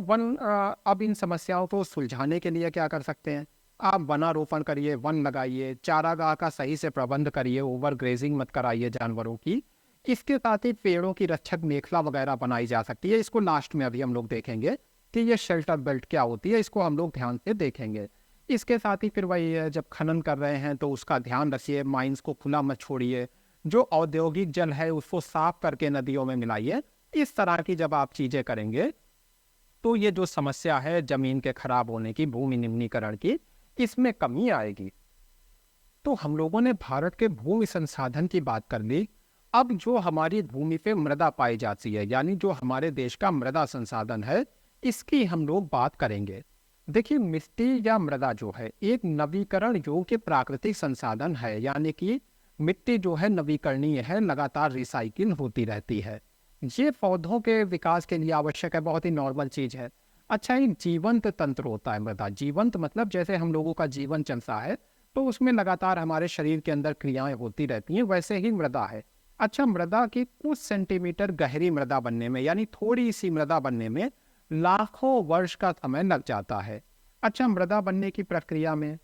अब इन समस्याओं को सुलझाने के लिए क्या कर सकते हैं, आप वनारोपण करिए, वन लगाइए, चारागाह का सही से प्रबंध करिए, ओवर ग्रेजिंग मत कराइए जानवरों की। इसके साथ ही पेड़ों की रक्षक मेखला वगैरह बनाई जा सकती है। इसको लास्ट में अभी हम लोग देखेंगे कि ये शेल्टर बेल्ट क्या होती है, इसको हम लोग ध्यान से देखेंगे। इसके साथ ही फिर वही है, जब खनन कर रहे हैं तो उसका ध्यान रखिए, माइंस को खुला मत छोड़िए, जो औद्योगिक जल है उसको साफ करके नदियों में मिलाइए। इस तरह की जब आप चीज़ें करेंगे तो ये जो समस्या है ज़मीन के खराब होने की, भूमि निम्नीकरण की, इसमें कमी आएगी। तो हम लोगों ने भारत के भूमि संसाधन की बात कर ली। अब जो हमारी भूमि पे मृदा पाई जाती है, यानी जो हमारे देश का मृदा संसाधन है, इसकी हम लोग बात करेंगे। देखिए मिट्टी या मृदा जो है एक नवीकरण योग्य प्राकृतिक संसाधन है, यानी कि मिट्टी जो है नवीकरणीय है, लगातार रिसाइकिल होती रहती है। ये पौधों के विकास के लिए आवश्यक है, बहुत ही नॉर्मल चीज़ है। अच्छा, एक जीवंत तंत्र होता है मृदा। जीवंत मतलब जैसे हम लोगों का जीवन चलता है तो उसमें लगातार हमारे शरीर के अंदर क्रियाएं होती रहती हैं, वैसे ही मृदा है। अच्छा, मृदा की कुछ सेंटीमीटर गहरी मृदा बनने में, यानी थोड़ी सी मृदा बनने में लाखों वर्ष का समय लग जाता है। अच्छा, मृदा बनने की प्रक्रिया में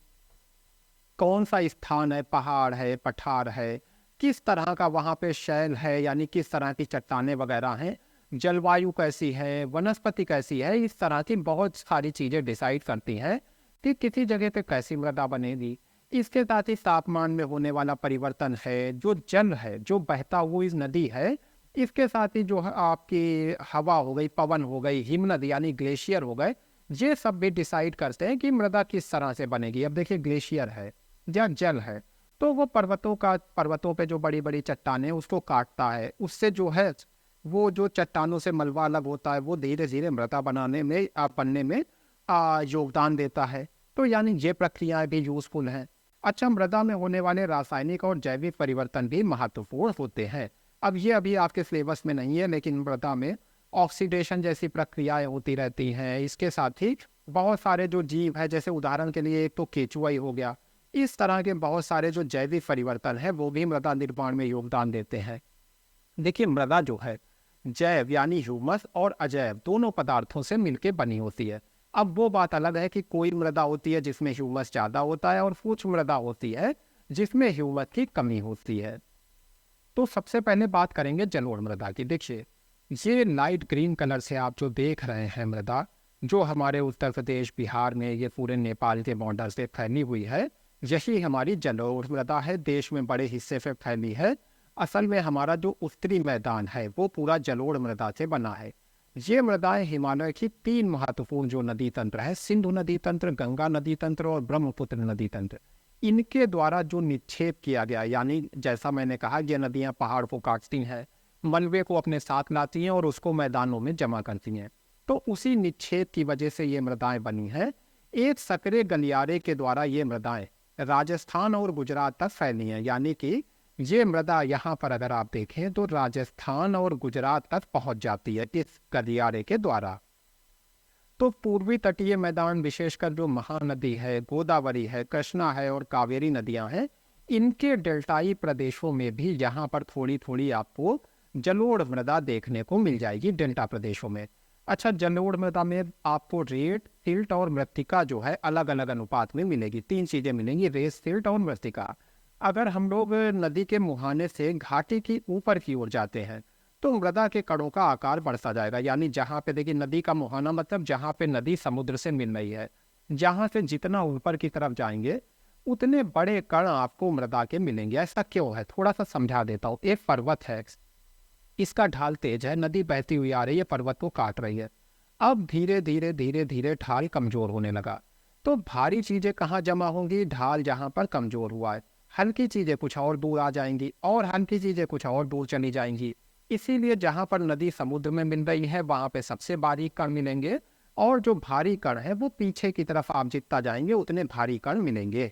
कौन सा स्थान है, पहाड़ है, पठार है, किस तरह का वहाँ पे शैल है, यानी किस तरह की चट्टानें वगैरह हैं, जलवायु कैसी है, वनस्पति कैसी है, इस तरह की बहुत सारी चीज़ें डिसाइड करती हैं कि किसी जगह पे कैसी मृदा बनेगी। इसके साथ ही तापमान में होने वाला परिवर्तन है, जो जल है, जो बहता हुई नदी है, इसके साथ ही जो है आपकी हवा हो गई, पवन हो गई, हिमनद यानी ग्लेशियर हो गए, ये सब भी डिसाइड करते हैं कि मृदा किस तरह से बनेगी। अब देखिए ग्लेशियर है या जल है, तो वो पर्वतों पे जो बड़ी बड़ी चट्टानें उसको काटता है, उससे जो है वो जो चट्टानों से मलबा अलग होता है वो धीरे धीरे मृदा बनने में योगदान देता है। तो यानी ये प्रक्रियाएं भी यूजफुल हैं। अच्छा, मृदा में होने वाले रासायनिक और जैविक परिवर्तन भी महत्वपूर्ण होते हैं। अब ये अभी आपके सिलेबस में नहीं है, लेकिन मृदा में ऑक्सीडेशन जैसी प्रक्रियाएं होती रहती हैं। इसके साथ ही बहुत सारे जो जीव है, जैसे उदाहरण के लिए एक तो केचुआ ही हो गया, इस तरह के बहुत सारे जो जैविक परिवर्तन है वो भी मृदा निर्माण में योगदान देते हैं। देखिए, मृदा जो है जैव यानी ह्यूमस और अजैव दोनों पदार्थों से मिलकर बनी होती है। अब वो बात अलग है कि कोई मृदा होती है जिसमें ह्यूमस ज़्यादा होता है और कुछ मृदा होती है जिसमें ह्यूमस की कमी होती है। तो सबसे पहले बात करेंगे जलोढ़ मृदा की। देखिए, ये लाइट ग्रीन कलर से आप जो देख रहे हैं मृदा, जो हमारे उत्तर प्रदेश बिहार में ये पूरे नेपाल के बॉर्डर से फैली हुई है, यही हमारी जलोढ़ मृदा है। देश में बड़े हिस्से से फैली है। असल में हमारा जो उत्तरी मैदान है वो पूरा जलोढ़ मृदा से बना है। ये मृदाएं हिमालय की 3 महत्वपूर्ण जो नदी तंत्र है, सिंधु नदी तंत्र, गंगा नदी तंत्र और ब्रह्मपुत्र नदी तंत्र, इनके द्वारा जो निक्षेप किया गया, यानी जैसा मैंने कहा ये नदियां पहाड़ को काटती हैं, मलबे को अपने साथ लाती हैं और उसको मैदानों में जमा करती हैं। तो उसी निक्षेप की वजह से ये मृदाएं बनी हैं। एक सकरे गलियारे के द्वारा ये मृदाएं राजस्थान और गुजरात तक फैली हैं, यानी कि ये मृदा यहाँ पर अगर आप देखें तो राजस्थान और गुजरात तक पहुंच जाती है इस गलियारे के द्वारा। तो पूर्वी तटीय मैदान, विशेषकर जो महानदी है, गोदावरी है, कृष्णा है और कावेरी नदियां हैं, इनके डेल्टाई प्रदेशों में भी यहाँ पर थोड़ी थोड़ी आपको जलोढ़ मृदा देखने को मिल जाएगी, डेल्टा प्रदेशों में। अच्छा, जलोढ़ मृदा में आपको रेत, सिल्ट और मृत्तिका जो है अलग अलग अनुपात में मिलेगी। 3 चीजें मिलेंगी, रेत, सिल्ट और मृत्तिका। अगर हम लोग नदी के मुहाने से घाटी की ऊपर की ओर जाते हैं तो मृदा के कणों का आकार बढ़ता जाएगा। यानी जहाँ पे देखिए, नदी का मुहाना मतलब जहाँ पे नदी समुद्र से मिल रही है, जहाँ से जितना ऊपर की तरफ जाएंगे उतने बड़े कण आपको मृदा के मिलेंगे। ऐसा क्यों है, थोड़ा सा समझा देता हूँ। एक पर्वत है, इसका ढाल तेज है, नदी बहती हुई आ रही है, पर्वत को काट रही है। अब धीरे धीरे धीरे धीरे ढाल कमजोर होने लगा, तो भारी चीजें कहाँ जमा होंगी, ढाल जहाँ पर कमजोर हुआ है। हल्की चीजें कुछ और दूर आ जाएंगी और हल्की चीजें कुछ और दूर चली जाएंगी। इसीलिए जहाँ पर नदी समुद्र में मिल रही है वहां पे सबसे बारीक कण मिलेंगे, और जो भारी कण है वो पीछे की तरफ आप जितना जाएंगे उतने भारी कण मिलेंगे।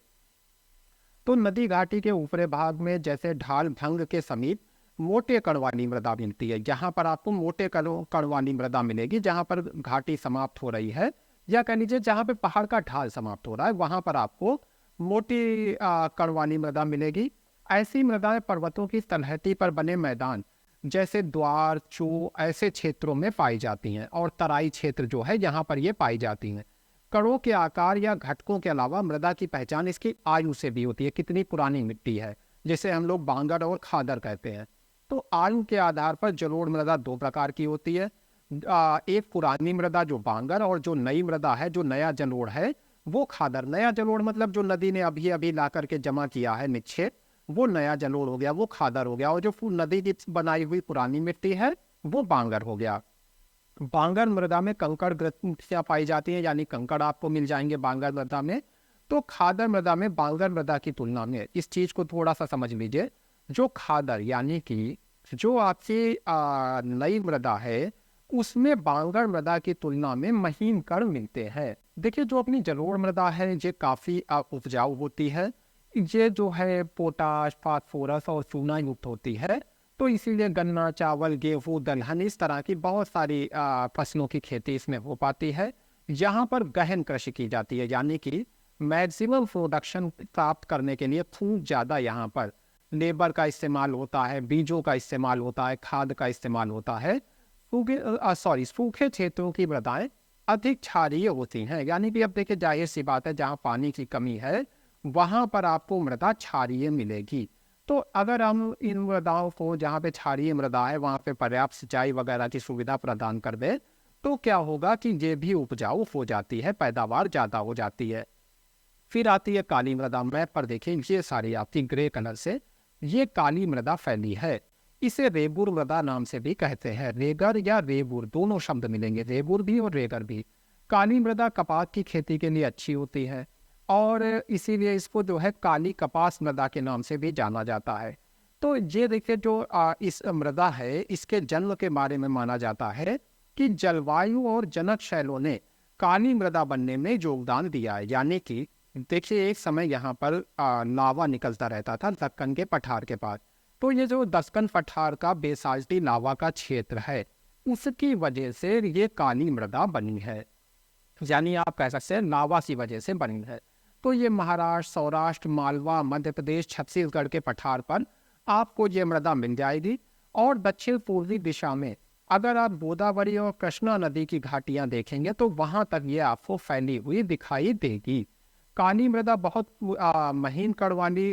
तो नदी घाटी के ऊपरी भाग में जैसे ढाल भंग के समीप मोटे कण वाली मृदा मिलती है। यहाँ पर आपको मोटे कण वाली मृदा मिलेगी। जहाँ पर घाटी समाप्त हो रही है, या कह लीजिए जहाँ पे पहाड़ का ढाल समाप्त हो रहा है, वहां पर आपको मोटी कण वाली मृदा मिलेगी। ऐसी मृदाएं पर्वतों की तलहटी पर बने मैदान जैसे द्वार, चू ऐसे क्षेत्रों में पाई जाती हैं, और तराई क्षेत्र जो है यहाँ पर ये पाई जाती हैं। कणों के आकार या घटकों के अलावा मृदा की पहचान इसकी आयु से भी होती है, कितनी पुरानी मिट्टी है, जिसे हम लोग बांगर और खादर कहते हैं। तो आयु के आधार पर जलोढ़ मृदा 2 प्रकार की होती है। एक पुरानी मृदा जो बांगर, और जो नई मृदा है, जो नया जलोढ़ है, वो खादर। नया जलोढ़ मतलब जो नदी ने अभी अभी ला करके जमा किया है निक्षेप, वो नया जलोढ़ हो गया, वो खादर हो गया। और जो नदी की बनाई हुई पुरानी मिट्टी है वो बांगर हो गया। बांगर मृदा में कंकड़ ग्रंथियां पाई जाती हैं, यानी कंकड़ आपको मिल जाएंगे बांगर मृदा में। तो खादर मृदा में बांगर मृदा की तुलना में, इस चीज को थोड़ा सा समझ लीजिए, जो खादर यानी कि जो आपकी नई मृदा है उसमें बांगर मृदा की तुलना में महीन कण मिलते हैं। देखिए, जो अपनी जलोढ़ मृदा है ये काफी उपजाऊ होती है। ये जो है पोटाश, फास्फोरस और चूना युक्त होती है। तो इसीलिए गन्ना, चावल, गेहूँ, दलहन इस तरह की बहुत सारी फसलों की खेती इसमें हो पाती है। यहाँ पर गहन कृषि की जाती है, यानी कि मैक्सिमम प्रोडक्शन प्राप्त करने के लिए खूब ज़्यादा यहाँ पर लेबर का इस्तेमाल होता है, बीजों का इस्तेमाल होता है, खाद का इस्तेमाल होता है। सूखे क्षेत्रों की मृदाएं अधिक क्षारीय होती हैं, यानी कि अब देखिए जाहिर सी बात है, जहाँ पानी की कमी है वहां पर आपको मृदा क्षारीय मिलेगी। तो अगर हम इन मृदाओं को, जहाँ पे क्षारीय मृदा है वहां पे पर्याप्त सिंचाई वगैरह की सुविधा प्रदान कर दे तो क्या होगा कि ये भी उपजाऊ हो जाती है, पैदावार ज्यादा हो जाती है। फिर आती है काली मृदा। मैप पर देखिए, ये सारी आपकी ग्रे कलर से ये काली मृदा फैली है। इसे रेबुर मृदा नाम से भी कहते हैं। रेगर या रेबुर दोनों शब्द मिलेंगे, रेबुर भी और रेगर भी। काली मृदा कपास की खेती के लिए अच्छी होती है, और इसीलिए इसको जो है काली कपास मृदा के नाम से भी जाना जाता है। तो ये देखिए, जो इस मृदा है इसके जन्म के बारे में माना जाता है कि जलवायु और जनक शैलों ने काली मृदा बनने में योगदान दिया है। यानी कि देखिए एक समय यहाँ पर लावा निकलता रहता था दक्कन के पठार के पास। तो ये जो दक्कन पठार का बेसाल्टी लावा का क्षेत्र है, उसकी वजह से ये काली मृदा बनी है। यानी आप कह सकते हैं लावा की वजह से बनी है। तो ये महाराष्ट्र, सौराष्ट्र, मालवा, मध्य प्रदेश, छत्तीसगढ़ के पठार पर आपको ये मृदा मिल जाएगी। और दक्षिण पूर्वी दिशा में अगर आप गोदावरी और कृष्णा नदी की घाटियां देखेंगे तो वहां तक ये आपको फैली हुई दिखाई देगी। काली मृदा बहुत महीन कण वाली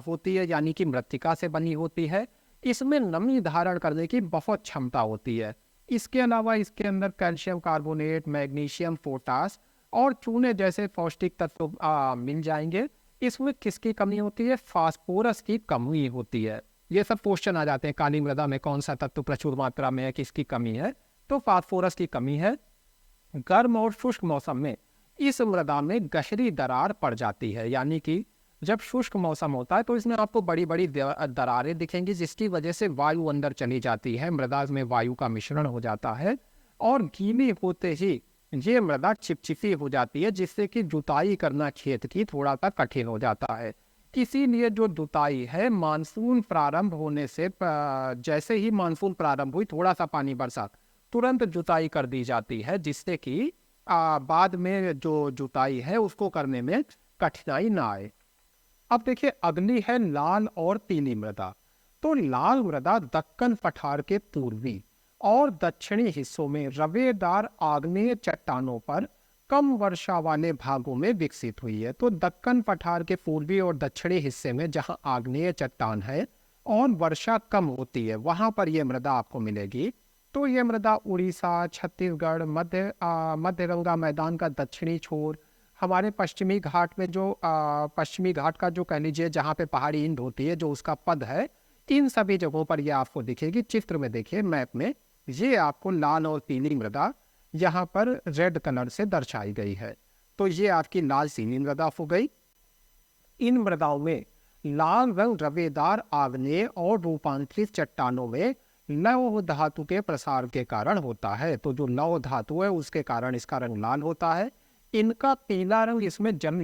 होती है, यानी कि मृत्तिका से बनी होती है। इसमें नमी धारण करने की बहुत क्षमता होती है। इसके अलावा इसके अंदर कैल्शियम कार्बोनेट, मैग्नीशियम, पोटास और चूने जैसे पौष्टिक तत्व मिल जाएंगे। इसमें किसकी कमी होती है? फास्फोरस की कमी होती है। ये सब क्वेश्चन आ जाते हैं, काली मृदा में कौन सा तत्व प्रचुर मात्रा में है, किसकी कमी है? तो फास्फोरस की कमी है। गर्म और शुष्क मौसम में इस मृदा में गहरी दरार पड़ जाती है, यानी कि जब शुष्क मौसम होता है तो इसमें आपको बड़ी बड़ी दरारें दिखेंगी, जिसकी वजह से वायु अंदर चली जाती है, मृदा में वायु का मिश्रण हो जाता है और गीली होते ही ये मृदा चिपचिपी हो जाती है, जिससे कि जुताई करना खेत की थोड़ा सा कठिन हो जाता है। इसीलिए जो जुताई है मानसून प्रारंभ होने से जैसे ही मानसून प्रारंभ हुई, थोड़ा सा पानी बरसा, तुरंत जुताई कर दी जाती है, जिससे कि बाद में जो जुताई है उसको करने में कठिनाई ना आए। अब देखिए अगली है लाल और पीली मृदा। तो लाल मृदा दक्कन पठार के पूर्वी और दक्षिणी हिस्सों में रवेदार आग्नेय चट्टानों पर कम वर्षा वाले भागों में विकसित हुई है। तो दक्कन पठार के पूर्वी और दक्षिणी हिस्से में जहां आग्नेय चट्टान है और वर्षा कम होती है, वहां पर यह मृदा आपको मिलेगी। तो ये मृदा उड़ीसा, छत्तीसगढ़, मध्य गंगा मैदान का दक्षिणी छोर, हमारे पश्चिमी घाट में जो पश्चिमी घाट का जो कह लीजिए जहाँ पे पहाड़ी इंड होती है, जो उसका पद है, इन सभी जगहों पर ये आपको दिखेगी। चित्र में देखिए मैप में, ये आपको लाल और पीली मृदा यहाँ पर रेड कलर से दर्शाई गई है। तो ये आपकी लाल सीनी मृदा हो गई। इन मृदाओं में लाल रंग रवेदार आग्नेय और रूपांतरित चट्टानों में लौह धातु के प्रसार के कारण होता है। तो जो लौह धातु है उसके कारण इसका रंग लाल होता है। इनका पीला रंग इसमें जन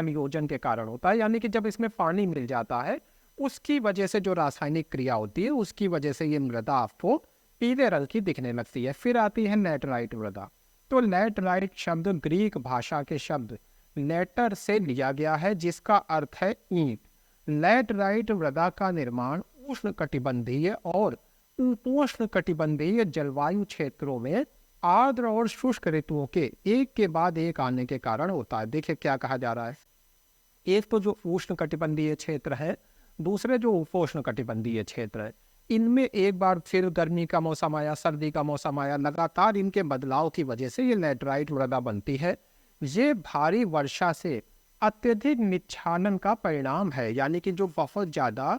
योजन के कारण होता है, यानी कि जब इसमें पानी मिल जाता है उसकी वजह से जो रासायनिक क्रिया होती है उसकी वजह से ये मृदा आपको पीले रंग की दिखने लगती है। फिर आती है लैटराइट मृदा। तो लैटराइट शब्द ग्रीक भाषा के शब्द लेटर से लिया गया है, जिसका अर्थ है ईंट। लैटराइट मृदा का निर्माण उष्णकटिबंधीय और उपोष्णकटिबंधीय जलवायु क्षेत्रों में आर्द्र और शुष्क ऋतुओं के एक के बाद एक आने के कारण होता है। देखिए क्या कहा जा रहा है, एक तो जो उष्णकटिबंधीय क्षेत्र है, दूसरे जो उपोष्णकटिबंधीय क्षेत्र है, इनमें एक बार फिर गर्मी का मौसम आया, सर्दी का मौसम आया, लगातार इनके बदलाव की वजह से ये लैटराइट मृदा बनती है। ये भारी वर्षा से अत्यधिक निच्छालन का परिणाम है, यानी कि जो बहुत ज़्यादा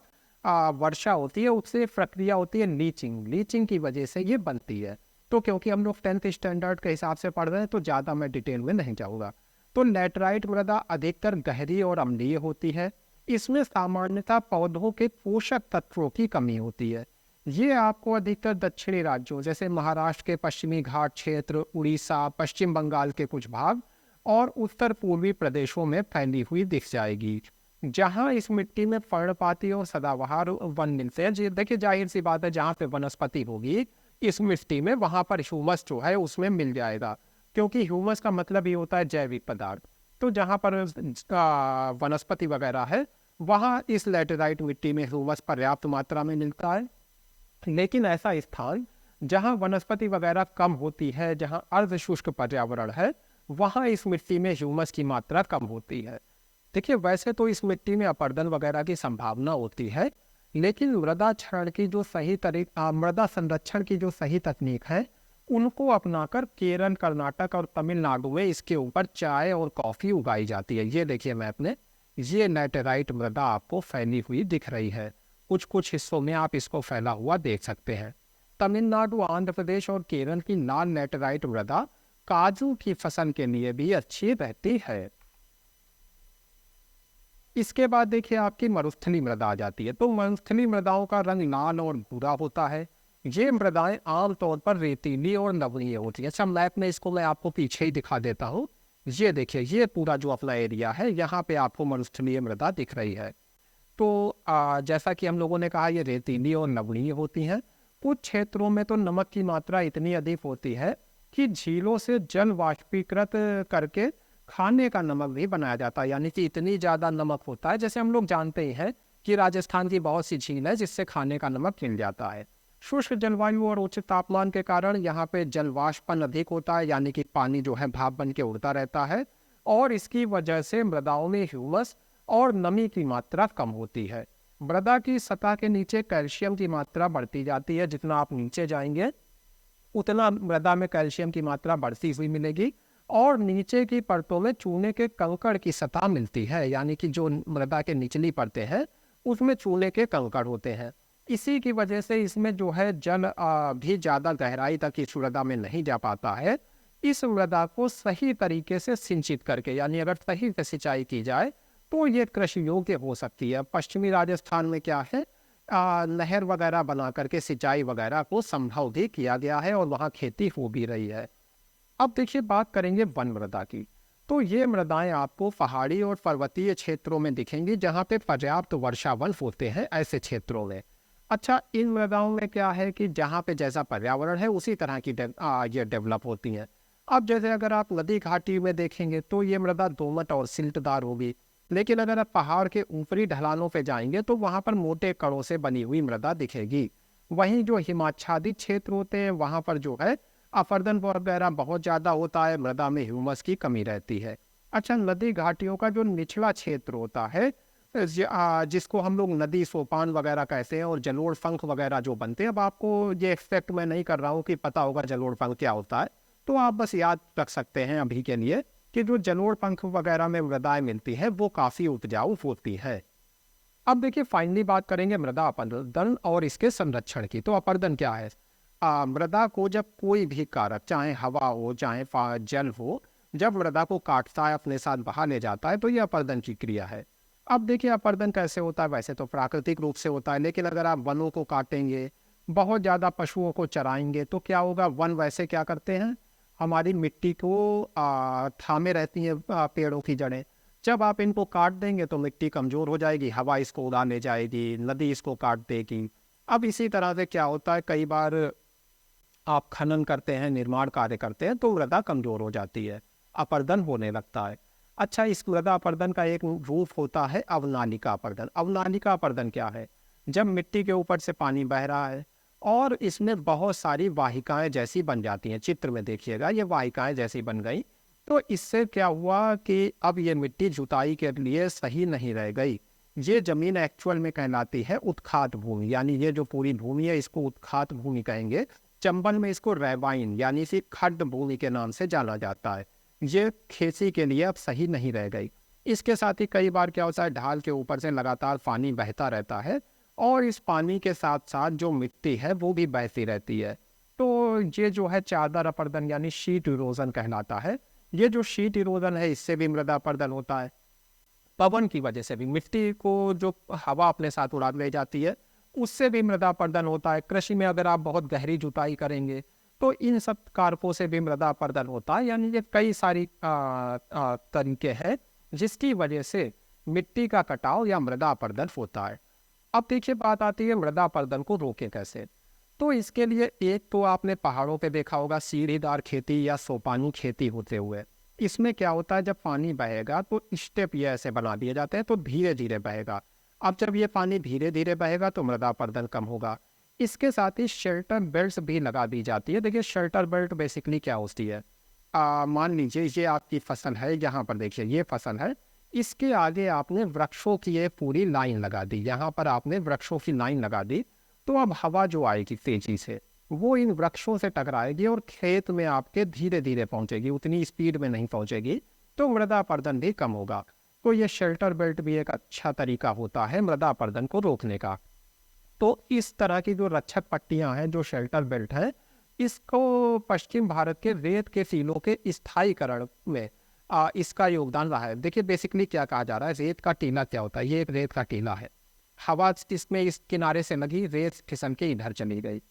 वर्षा होती है उससे प्रक्रिया होती है लीचिंग, लीचिंग की वजह से ये बनती है। तो क्योंकि हम लोग 10th स्टैंडर्ड के हिसाब से पढ़ रहे हैं तो ज़्यादा मैं डिटेल में नहीं जाऊँगा। तो लैटराइट मृदा अधिकतर गहरी और अम्लीय होती है। इसमें सामान्यतः पौधों के पोषक तत्वों की कमी होती है। ये आपको अधिकतर दक्षिणी राज्यों जैसे महाराष्ट्र के पश्चिमी घाट क्षेत्र, उड़ीसा, पश्चिम बंगाल के कुछ भाग और उत्तर पूर्वी प्रदेशों में फैली हुई दिख जाएगी। जहाँ इस मिट्टी में पर्णपाती और सदाबहार वन मिलते हैं। देखिए जाहिर सी बात है, जहाँ पे वनस्पति होगी इस मिट्टी में वहाँ पर ह्यूमस जो है उसमें मिल जाएगा, क्योंकि ह्यूमस का मतलब ये होता है जैविक पदार्थ। तो जहाँ पर वनस्पति वगैरह है वहाँ इस लैटेराइट मिट्टी में ह्यूमस पर्याप्त मात्रा में मिलता है। लेकिन ऐसा स्थान जहाँ वनस्पति वगैरह कम होती है, जहाँ अर्ध शुष्क पर्यावरण है, वहाँ इस मिट्टी में ह्यूमस की मात्रा कम होती है। देखिए वैसे तो इस मिट्टी में अपरदन वगैरह की संभावना होती है, लेकिन मृदा क्षरण की जो सही मृदा संरक्षण की जो सही तकनीक है उनको अपनाकर केरल, कर्नाटक और तमिलनाडु में इसके ऊपर चाय और कॉफ़ी उगाई जाती है। ये देखिए मैप में, ये लैटेराइट मृदा आपको फैली हुई दिख रही है। कुछ कुछ हिस्सों में आप इसको फैला हुआ देख सकते हैं। तमिलनाडु, आंध्र प्रदेश और केरल की लाल लैटेराइट मृदा काजू की फसल के लिए भी अच्छी रहती है। इसके बाद देखिए आपकी मरुस्थली मृदा आ जाती है। तो मरुस्थली मृदाओं का रंग लाल और भूरा होता है। ये मृदाएं आमतौर पर रेतीली और लवणीय होती है। अच्छा मैप में इसको मैं आपको पीछे ही दिखा देता हूँ। ये देखिए, ये पूरा जो अपना एरिया है, यहाँ पे आपको मरुस्थलीय मृदा दिख रही है। तो जैसा कि हम लोगों ने कहा, ये रेतीली और लवणीय होती हैं। कुछ क्षेत्रों में तो नमक की मात्रा इतनी अधिक होती है कि झीलों से जल वाष्पीकृत करके खाने का नमक भी बनाया जाता है। यानी कि इतनी ज़्यादा नमक होता है, जैसे हम लोग जानते ही हैं कि राजस्थान की बहुत सी झील है जिससे खाने का नमक मिल जाता है। शुष्क जलवायु और उच्च तापमान के कारण यहाँ पे जलवाष्पन अधिक होता है, यानी कि पानी जो है भाप बन के उड़ता रहता है, और इसकी वजह से मृदाओं में ह्यूमस और नमी की मात्रा कम होती है। मृदा की सतह के नीचे कैल्शियम की मात्रा बढ़ती जाती है। जितना आप नीचे जाएंगे उतना मृदा में कैल्शियम की मात्रा बढ़ती हुई मिलेगी, और नीचे की परतों में चूने के कंकड़ की सतह मिलती है। यानी कि जो मृदा के निचली परतें हैं उसमें चूने के कंकड़ होते हैं। इसी की वजह से इसमें जो है जल भी ज़्यादा गहराई तक इस मृदा में नहीं जा पाता है। इस मृदा को सही तरीके से सिंचित करके, यानी अगर सही से सिंचाई की जाए तो ये कृषि योग्य हो सकती है। पश्चिमी राजस्थान में क्या है, नहर वगैरह बना करके सिंचाई वगैरह को संभव भी किया गया है और वहाँ खेती हो भी रही है। अब देखिए, बात करेंगे वन मृदा की। तो ये मृदाएं आपको पहाड़ी और पर्वतीय क्षेत्रों में दिखेंगी, जहाँ पे पर्याप्त वर्षावन होते हैं ऐसे क्षेत्रों में। अच्छा, इन मृदाओं में क्या है कि जहाँ पे जैसा पर्यावरण है उसी तरह की ये डेवलप होती हैं। अब जैसे अगर आप नदी घाटी में देखेंगे तो ये मृदा दोमट और सिल्टदार होगी, लेकिन अगर आप पहाड़ के ऊपरी ढलानों पे जाएंगे तो वहाँ पर मोटे कणों से बनी हुई मृदा दिखेगी। वहीं जो हिमाच्छादित क्षेत्र होते हैं वहाँ पर जो है अपरदन वगैरह बहुत ज़्यादा होता है, मृदा में ह्यूमस की कमी रहती है। अच्छा, नदी घाटियों का जो निचला क्षेत्र होता है, जिसको हम लोग नदी सोपान वगैरह कहते हैं, और जलोढ़ पंख वगैरह जो बनते हैं। अब आपको ये एक्सपेक्ट मैं नहीं कर रहा हूँ कि पता होगा जलोढ़ पंख क्या होता है, तो आप बस याद रख सकते हैं अभी के लिए कि जो जलोढ़ पंख वगैरह में मृदाएं मिलती है वो काफ़ी उपजाऊ होती है। अब देखिए, फाइनली बात करेंगे मृदा अपरदन और इसके संरक्षण की। तो अपरदन क्या है? मृदा को जब कोई भी कारक, चाहे हवा हो चाहे जल हो, जब मृदा को काटता है, अपने साथ बहा ले जाता है, तो ये अपरदन की क्रिया है। अब देखिए, अपरदन कैसे होता है? वैसे तो प्राकृतिक रूप से होता है, लेकिन अगर आप वनों को काटेंगे, बहुत ज़्यादा पशुओं को चराएंगे, तो क्या होगा? वन वैसे क्या करते हैं, हमारी मिट्टी को थामे रहती हैं पेड़ों की जड़ें। जब आप इनको काट देंगे तो मिट्टी कमज़ोर हो जाएगी, हवा इसको उड़ा ले जाएगी, नदी इसको काट देगी। अब इसी तरह से क्या होता है, कई बार आप खनन करते हैं, निर्माण कार्य करते हैं, तो मृदा कमज़ोर हो जाती है, अपरदन होने लगता है। अच्छा, इस मृदा अपरदन का एक रूप होता है अवनालिका अपरदन। अवनालिका अपरदन क्या है? जब मिट्टी के ऊपर से पानी बह रहा है और इसमें बहुत सारी वाहिकाएं जैसी बन जाती हैं। चित्र में देखिएगा, ये वाहिकाएं जैसी बन गई, तो इससे क्या हुआ कि अब ये मिट्टी जुताई के लिए सही नहीं रह गई। ये जमीन एक्चुअल में कहलाती है उत्खात भूमि, यानी ये जो पूरी भूमि है इसको उत्खात भूमि कहेंगे। चंबल में इसको रैवाइन यानी सी खड्ड भूमि के नाम से जाना जाता है। ये खेती के लिए अब सही नहीं रह गई। इसके साथ ही कई बार क्या होता है, ढाल के ऊपर से लगातार पानी बहता रहता है, और इस पानी के साथ साथ जो मिट्टी है वो भी बहती रहती है। तो ये जो है चादर अपरदन यानी शीट इरोजन कहलाता है। ये जो शीट इरोजन है इससे भी मृदा अपरदन होता है। पवन की वजह से भी, मिट्टी को जो हवा अपने साथ उड़ा ले जाती है उससे भी मृदा अपरदन होता है। कृषि में अगर आप बहुत गहरी जुताई करेंगे तो इन सब कारकों से भी मृदा अपरदन होता है। यानी ये कई सारी तरीके हैं जिसकी वजह से मिट्टी का कटाव या मृदा अपरदन होता है। अब देखिए, बात आती है मृदा अपरदन को रोके कैसे। तो इसके लिए एक तो आपने पहाड़ों पे देखा होगा सीढ़ीदार खेती या सोपानी खेती होते हुए। इसमें क्या होता है, जब पानी बहेगा तो स्टेप ये ऐसे बना दिए जाते हैं, तो धीरे धीरे बहेगा। अब जब ये पानी धीरे धीरे बहेगा तो मृदा अपरदन कम होगा। इसके साथ ही शेल्टर बेल्ट भी लगा दी जाती है। देखिए, शेल्टर बेल्ट बेसिकली क्या होती है, मान लीजिए ये आपकी फसल है, यहाँ पर देखिए ये फसल है, इसके आगे आपने वृक्षों की ये पूरी लाइन लगा दी, यहाँ पर आपने वृक्षों की लाइन लगा दी, तो अब हवा जो आएगी तेजी से वो इन वृक्षों से टकराएगी और खेत में आपके धीरे धीरे पहुंचेगी, उतनी स्पीड में नहीं पहुंचेगी, तो मृदा अपरदन भी कम होगा। तो ये शेल्टर बेल्ट भी एक अच्छा तरीका होता है मृदा अपरदन को रोकने का। तो इस तरह की जो रक्षक पट्टियां हैं, जो शेल्टर बेल्ट है, इसको पश्चिम भारत के रेत के टीलों के स्थायीकरण में इसका योगदान रहा है। देखिए, बेसिकली क्या कहा जा रहा है, रेत का टीला क्या होता है, ये एक रेत का टीला है। हवा इसमें इस किनारे से लगी, रेत खिसन के इधर चली गई,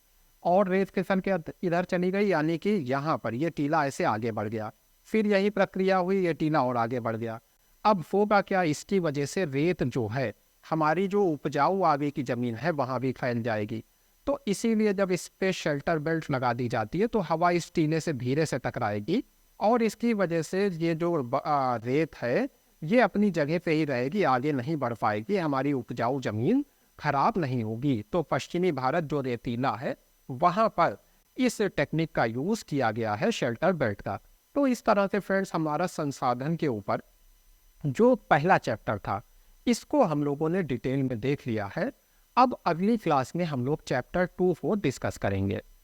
और रेत खिसन के इधर चली गई, यानी कि यहाँ पर ये टीला ऐसे आगे बढ़ गया। फिर यही प्रक्रिया हुई, ये टीला और आगे बढ़ गया। अब होगा क्या, इसकी वजह से रेत जो है, हमारी जो उपजाऊ आगे की ज़मीन है वहाँ भी फैल जाएगी। तो इसीलिए जब इस पे शेल्टर बेल्ट लगा दी जाती है तो हवा इस टीले से धीरे से टकराएगी और इसकी वजह से ये जो रेत है ये अपनी जगह पे ही रहेगी, आगे नहीं बढ़ पाएगी, हमारी उपजाऊ ज़मीन खराब नहीं होगी। तो पश्चिमी भारत जो रेतीला है वहाँ पर इस टेक्निक का यूज़ किया गया है, शेल्टर बेल्ट का। तो इस तरह से फ्रेंड्स हमारा संसाधन के ऊपर जो पहला चैप्टर था इसको हम लोगों ने डिटेल में देख लिया है। अब अगली क्लास में हम लोग चैप्टर 2 को डिस्कस करेंगे।